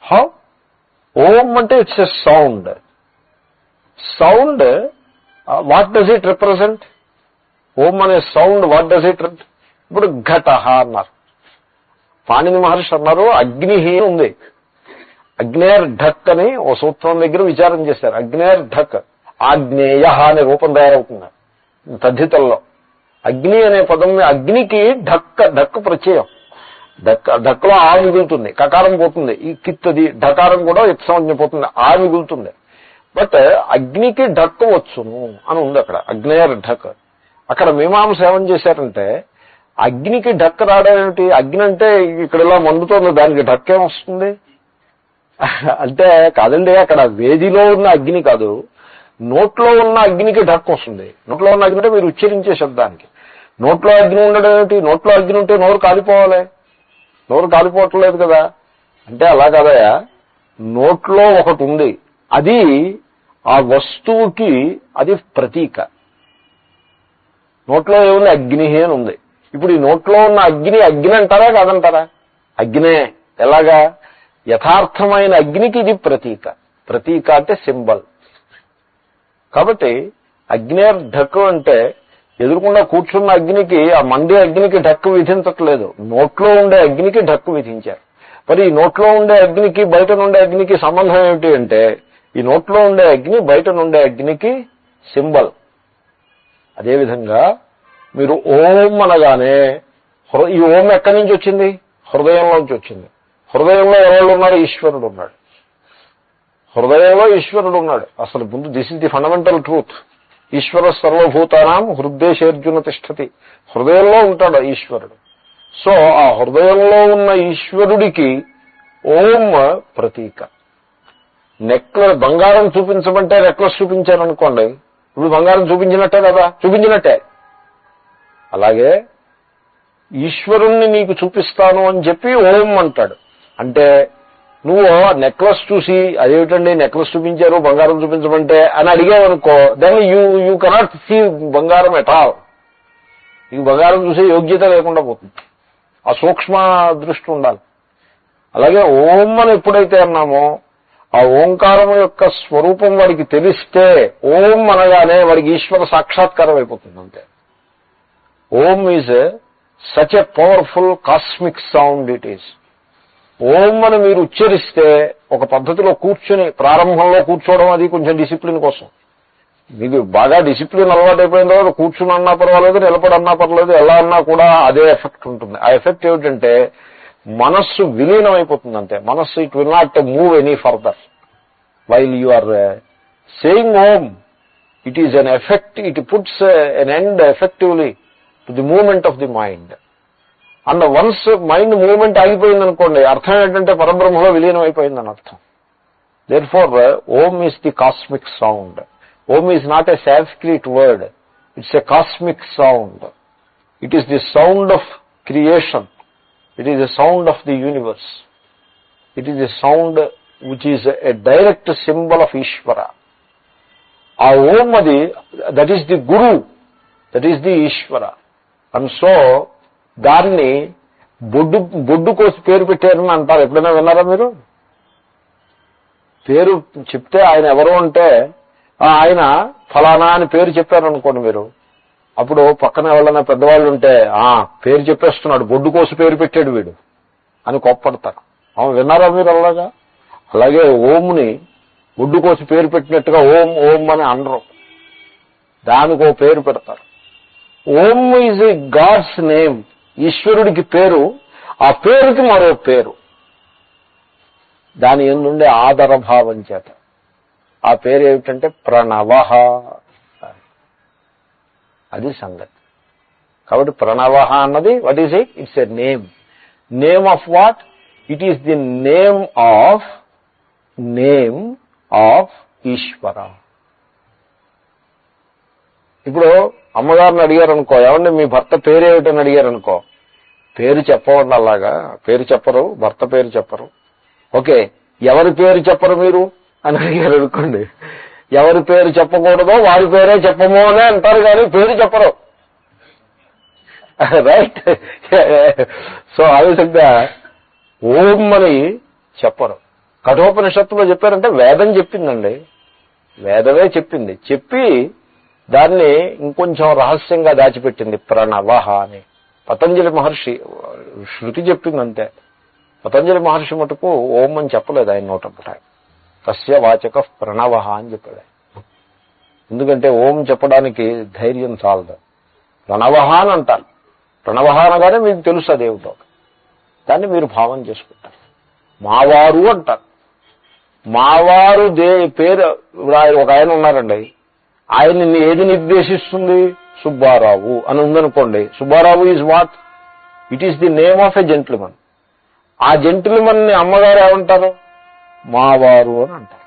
How? Om అంటే it's a sound. Sound what does it represent? Om అనే సౌండ్ వాట్ డస్ ఇట్? ఇప్పుడు ఘటః అన్నారు. పాణిని మహర్షి అన్నారు అగ్ని ఉంది. అగ్నేర్ ఢక్ అని ఓ సూత్రం దగ్గర విచారం చేశారు. అగ్నేర్ ఢక్, ఆగ్నేయ అనే రూపం తయారవుతుంది తద్ధితల్లో. అగ్ని అనే పదం, అగ్నికి ఢక్ ప్రత్యయం. ఢక్లో ఆ మిగులుతుంది, కకారం పోతుంది, ఈ కిత్తది, ఢకారం కూడా ఇత్సంజ్ఞ పోతుంది, ఆ మిగులుతుంది. బట్ అగ్నికి ఢక్ వచ్చును అని ఉంది అక్కడ, అగ్నేర్ ఢక్. అక్కడ మీమాంస ఏమని చేశారంటే అగ్నికి ఢక్ రావడం ఏమిటి? అగ్ని అంటే ఇక్కడ ఇలా మండుతోంది, దానికి ఢక్ ఏమొస్తుంది అంటే కాదండి, అక్కడ వేదిలో ఉన్న అగ్ని కాదు, నోట్లో ఉన్న అగ్నికి ఢక్ వస్తుంది. నోట్లో ఉన్న అగ్ని అంటే మీరు ఉచ్చరించే శబ్దానికి. నోట్లో అగ్ని ఉండడం ఏమిటి? నోట్లో అగ్ని ఉంటే నోరు కాలిపోవాలి, నోరు కాలిపోవట్లేదు కదా. అంటే అలా కదయా, నోట్లో ఒకటి ఉంది, అది ఆ వస్తువుకి అది ప్రతీక. నోట్లో ఏముంది? అగ్ని అని ఉంది. ఇప్పుడు ఈ నోట్లో ఉన్న అగ్ని అగ్ని అంటారా కాదంటారా? అగ్నే. ఎలాగా? యథార్థమైన అగ్నికి ఇది ప్రతీక. ప్రతీక అంటే సింబల్. కాబట్టి అగ్నేర్ ఢక్కు అంటే ఎదురుకుండా కూర్చున్న అగ్నికి, ఆ మండే అగ్నికి ఢక్కు విధించట్లేదు, నోట్లో ఉండే అగ్నికి ఢక్కు విధించారు. మరి ఈ నోట్లో ఉండే అగ్నికి బయట నుండే అగ్నికి సంబంధం ఏమిటి అంటే ఈ నోట్లో ఉండే అగ్ని బయట నుండే అగ్నికి సింబల్. అదేవిధంగా మీరు ఓం అనగానే ఈ ఓం ఎక్కడి నుంచి వచ్చింది? హృదయంలోంచి వచ్చింది. హృదయంలో ఎవరు ఉన్నారు? ఈశ్వరుడు ఉన్నాడు. హృదయంలో ఈశ్వరుడు ఉన్నాడు. అసలు ముందు this is the fundamental truth. ఈశ్వర సర్వభూతానాం హృదయేషర్జున తిష్టతి. హృదయంలో ఉంటాడు ఈశ్వరుడు. సో ఆ హృదయంలో ఉన్న ఈశ్వరుడికి ఓం ప్రతీక. బంగారం చూపించమంటే నెక్లెస్ చూపించారనుకోండి, ఇప్పుడు బంగారం చూపించినట్టే కదా? చూపించినట్టే. అలాగే ఈశ్వరుణ్ణి నీకు చూపిస్తాను అని చెప్పి ఓం అంటాడు. అంటే నువ్వు నెక్లెస్ చూసి అదేమిటండి నెక్లెస్ చూపించారు బంగారం చూపించమంటే అని అడిగావనుకో, దెన్ యూ కెనాట్ సీ బంగారం ఎట్ ఆల్. నీకు బంగారం చూసే యోగ్యత లేకుండా పోతుంది. ఆ సూక్ష్మ దృష్టి ఉండాలి. అలాగే ఓం అని ఎప్పుడైతే అన్నామో ఆ ఓంకారం యొక్క స్వరూపం వాడికి తెలిస్తే ఓం అనగానే వాడికి ఈశ్వర సాక్షాత్కారం అయిపోతుంది. అంతే. Om is such a powerful cosmic sound it is. Om అని మీరు ఉచ్చరిస్తే ఒక పద్ధతిలో కూర్చుని, ప్రారంభంలో కూర్చోవడం అది కొంచెం డిసిప్లిన్ కోసం, మీకు బాగా డిసిప్లిన్ అలవాటు అయిపోయిన తర్వాత కూర్చుని అన్నా పర్వాలేదు, నిలబడి అన్నా పర్వాలేదు, ఎలా అన్నా కూడా అదే ఎఫెక్ట్ ఉంటుంది. ఆ ఎఫెక్ట్ ఏమిటంటే మనస్సు విలీనం అయిపోతుంది అంతే. మనస్సు it will not move any further while you are saying Om. It is an effect, it puts an end effectively to the movement of the mind. And once mind movement ఆగిపోయింది అనుకోండి, అర్థం ఏంటంటే పరబ్రహ్మలో విలీనం అయిపోయిందని అర్థం. Therefore Om is the cosmic sound. Om is not a Sanskrit word. It's a cosmic sound. It is the sound of creation. It is the sound of the universe. It is a sound which is a direct symbol of Ishvara. Aa Om adi, that is the Guru. That is the Ishvara. And so, దాన్ని బొడ్డు కోసి పేరు పెట్టారని అంటారు. ఎప్పుడైనా విన్నారా మీరు? పేరు చెప్తే ఆయన ఎవరు అంటే ఆయన ఫలానా అని పేరు చెప్పారనుకోండి మీరు, అప్పుడు పక్కన ఎవరైనా పెద్దవాళ్ళు ఉంటే పేరు చెప్పేస్తున్నాడు, బొడ్డు కోసి పేరు పెట్టాడు వీడు అని కోప్పడతారు. అవును, విన్నారా మీరు అలాగా? అలాగే ఓంని బొడ్డు కోసి పేరు పెట్టినట్టుగా ఓం ఓం అని అనరు, దానికి ఓ పేరు పెడతారు. ఓం ఈజ్ ఏ గాడ్స్ నేమ్. ఈశ్వరుడికి పేరు, ఆ పేరుకి మరో పేరు, దాని ఎందుండే ఆదరభావం చేత. ఆ పేరు ఏమిటంటే ప్రణవ. అది సంగతి. కాబట్టి ప్రణవ అన్నది what is it? It's a name. Name of what? It is the name of Ishwara. ఇప్పుడు అమ్మగారిని అడిగారనుకో, ఏమండి మీ భర్త పేరు ఏమిటని అడిగారనుకో, పేరు చెప్పవండి. అలాగా పేరు చెప్పరు, భర్త పేరు చెప్పరు. ఓకే, ఎవరి పేరు చెప్పరు మీరు అని అడిగారు అనుకోండి, ఎవరి పేరు చెప్పకూడదో వారి పేరే చెప్పము అని అంటారు, కానీ పేరు చెప్పరు. రైట్? సో ఆ విధంగా ఓం అని చెప్పరు. కఠోపనిషత్తులో చెప్పారంటే వేదం చెప్పిందండి, వేదమే చెప్పింది. చెప్పి దాన్ని ఇంకొంచెం రహస్యంగా దాచిపెట్టింది ప్రణవ అని. పతంజలి మహర్షి శృతి చెప్పిందంతే. పతంజలి మహర్షి మటుకు ఓం అని చెప్పలేదు ఆయన నోటంపట. తస్య వాచక ప్రణవ అని చెప్పాడు. ఎందుకంటే ఓం చెప్పడానికి ధైర్యం చాలదు. ప్రణవ అని అంటారు. ప్రణవ అనగానే మీకు తెలుసు అదేమిటో, దాన్ని మీరు భావం చేసుకుంటారు. మావారు అంటారు. మావారు పేరు ఒక ఆయన ఉన్నారండి, ఆయన్ని ఏది నిర్దేశిస్తుంది? సుబ్బారావు అని ఉందనుకోండి. Subbarao is what? It is the name of a gentleman. ఆ జెంట్లిమన్ ని అమ్మగారు ఏమంటారు? మావారు అని అంటారు.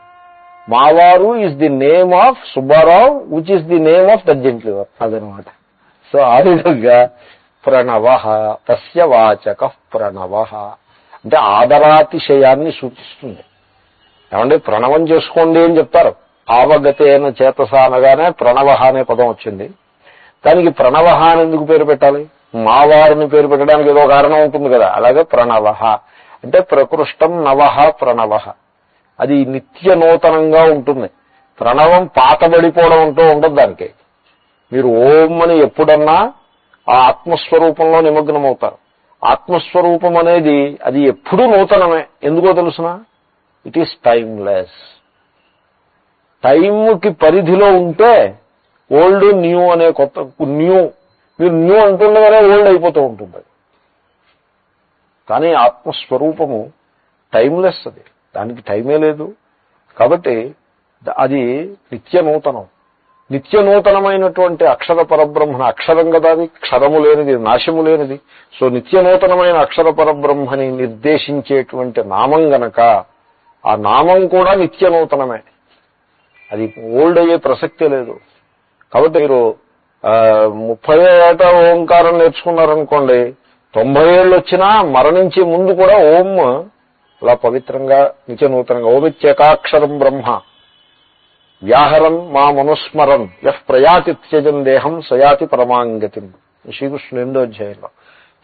మావారు is the name of Subbarao, which is the name of the gentleman. అదనమాట. సో ఆ విధంగా ప్రణవ, తస్య వాచక ప్రణవ అంటే ఆదరాతిశయాన్ని సూచిస్తుంది. ఏమంటే ప్రణవం చేసుకోండి అని చెప్తారు. ఆవగతేన చేతస అనగానే ప్రణవ అనే పదం వచ్చింది. దానికి ప్రణవ అని ఎందుకు పేరు పెట్టాలి? మావారిని పేరు పెట్టడానికి ఏదో కారణం ఉంటుంది కదా. అలాగే ప్రణవ అంటే ప్రకృష్టం నవః ప్రణవ, అది నిత్య నూతనంగా ఉంటుంది. ప్రణవం పాతబడిపోవడం అంటూ ఉండదు దానికి. మీరు ఓం అని ఎప్పుడన్నా ఆ ఆత్మస్వరూపంలో నిమగ్నమవుతారు. ఆత్మస్వరూపం అనేది అది ఎప్పుడూ నూతనమే. ఎందుకో తెలుసిన? It is timeless. టైంకి పరిధిలో ఉంటే ఓల్డ్ న్యూ అనే కొత్త న్యూ, మీరు న్యూ అంటుండగానే ఓల్డ్ అయిపోతూ ఉంటుంది. కానీ ఆత్మస్వరూపము టైమ్లెస్, అది దానికి టైమే లేదు. కాబట్టి అది నిత్య నూతనం. నిత్య నూతనమైనటువంటి అక్షర పరబ్రహ్మణ, అక్షరం కదా అది, క్షరము లేనిది, నాశము లేనిది. సో నిత్య నూతనమైన అక్షర పరబ్రహ్మని నిర్దేశించేటువంటి నామం గనక ఆ నామం కూడా నిత్య నూతనమే, అది ఓల్డ్ అయ్యే ప్రసక్తే లేదు. కాబట్టి మీరు 30 ఏట ఓంకారం నేర్చుకున్నారనుకోండి, 90 ఏళ్ళు వచ్చినా మరణించే ముందు కూడా ఓం అలా పవిత్రంగా నిత్య నూతనంగా ఓమిత్యేకాక్షరం బ్రహ్మ వ్యాహరన్ మా మనుస్మరన్ యః ప్రయాతి త్యజన్ దేహం సయాతి పరమాంగతిం, శ్రీకృష్ణుడు 8వ అధ్యాయంలో.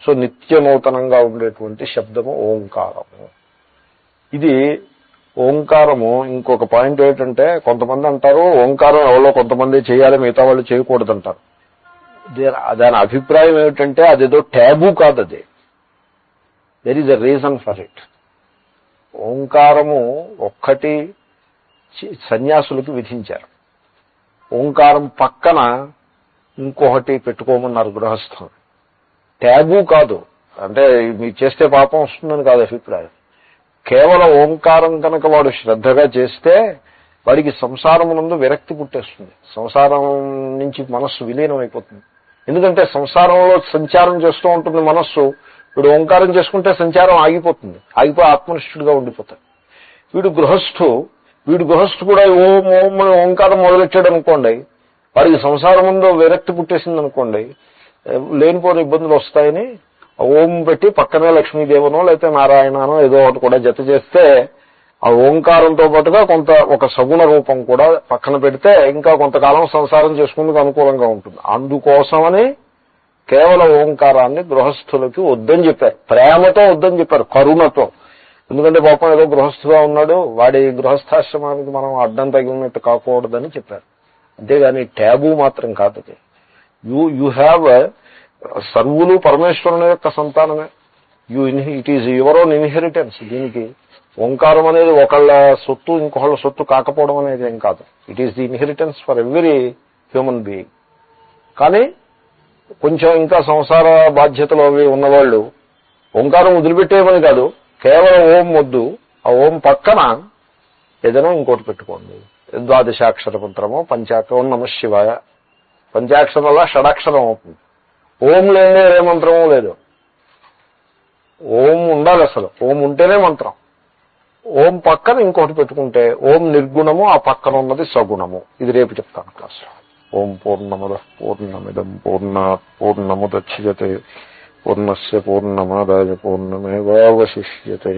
సో నిత్య నూతనంగా ఉండేటువంటి శబ్దము ఓంకారము. ఇది ఓంకారము. ఇంకొక పాయింట్ ఏంటంటే, కొంతమంది అంటారు ఓంకారం ఎవరో కొంతమంది చేయాలి, మిగతా వాళ్ళు చేయకూడదంటారు. దాని అభిప్రాయం ఏమిటంటే అదేదో ట్యాబు కాదు, అది there is a reason for it. ఓంకారము ఒక్కటి సన్యాసులకు విధించారు. ఓంకారం పక్కన ఇంకొకటి పెట్టుకోమన్నారు గృహస్థం. ట్యాబు కాదు, అంటే మీరు చేస్తే పాపం వస్తుందని కాదు అభిప్రాయం. కేవలం ఓంకారం కనుక వాడు శ్రద్ధగా చేస్తే వాడికి సంసారమునందు విరక్తి పుట్టేస్తుంది, సంసారం నుంచి మనస్సు విలీనం అయిపోతుంది. ఎందుకంటే సంసారంలో సంచారం చేస్తూ ఉంటుంది మనస్సు. వీడు ఓంకారం చేసుకుంటే సంచారం ఆగిపోతుంది, ఆగిపోయి ఆత్మనిష్ఠుడిగా ఉండిపోతాడు. వీడు గృహస్థు కూడా ఓం ఓం అని ఓంకారం మొదలెట్టాడు అనుకోండి, వాడికి సంసారం ముందు విరక్తి పుట్టేసింది అనుకోండి, లేనిపోని ఇబ్బందులు వస్తాయని ఓం పెట్టి పక్కనే లక్ష్మీదేవనో లేకపోతే నారాయణనో ఏదో ఒకటి కూడా జత చేస్తే ఆ ఓంకారంతో పాటుగా ఒక సగుణ రూపం కూడా పక్కన పెడితే ఇంకా కొంతకాలం సంసారం చేసుకుందుకు అనుకూలంగా ఉంటుంది. అందుకోసమని కేవలం ఓంకారాన్ని గృహస్థులకి వద్దని చెప్పారు, ప్రేమతో వద్దని చెప్పారు, కరుణతో. ఎందుకంటే పాపం ఏదో గృహస్థుగా ఉన్నాడు, వాడి గృహస్థాశ్రమానికి మనం అడ్డం తగిలినట్టు కాకూడదని చెప్పారు. అంతేగాని ట్యాబు మాత్రం కాదు. యూ హ్యావ్ సర్వులు పరమేశ్వరుని యొక్క సంతానమే. It is your own inheritance. దీనికి ఓంకారం అనేది ఒకళ్ళ సొత్తు ఇంకొకళ్ళ సొత్తు కాకపోవడం అనేది ఏం కాదు. It is the inheritance for every human being. కానీ కొంచెం ఇంకా సంసార బాధ్యతలు అవి ఉన్నవాళ్ళు ఓంకారం వదిలిపెట్టేమని కాదు, కేవలం ఓం వద్దు, ఆ ఓం పక్కన ఏదైనా ఇంకోటి పెట్టుకోండి. ద్వాదశాక్షర మంత్రమో ఓం నమః శివాయ, పంచాక్షరంలో షడాక్షరం అవుతుంది. ఓం లేదే ఏ మంత్రమూ లేదు. ఓం ఉండాలి, అసలు ఓం ఉంటేనే మంత్రం. ఓం పక్కన ఇంకోటి పెట్టుకుంటే ఓం నిర్గుణము, ఆ పక్కన ఉన్నది సగుణము. ఇది రేపు చెప్తాను క్లాసులో. ఓం పూర్ణమదః పూర్ణమిదం పూర్ణాత్ పూర్ణముదచ్యతే పూర్ణస్య పూర్ణమాదాయ పూర్ణమేవావశిష్యతే.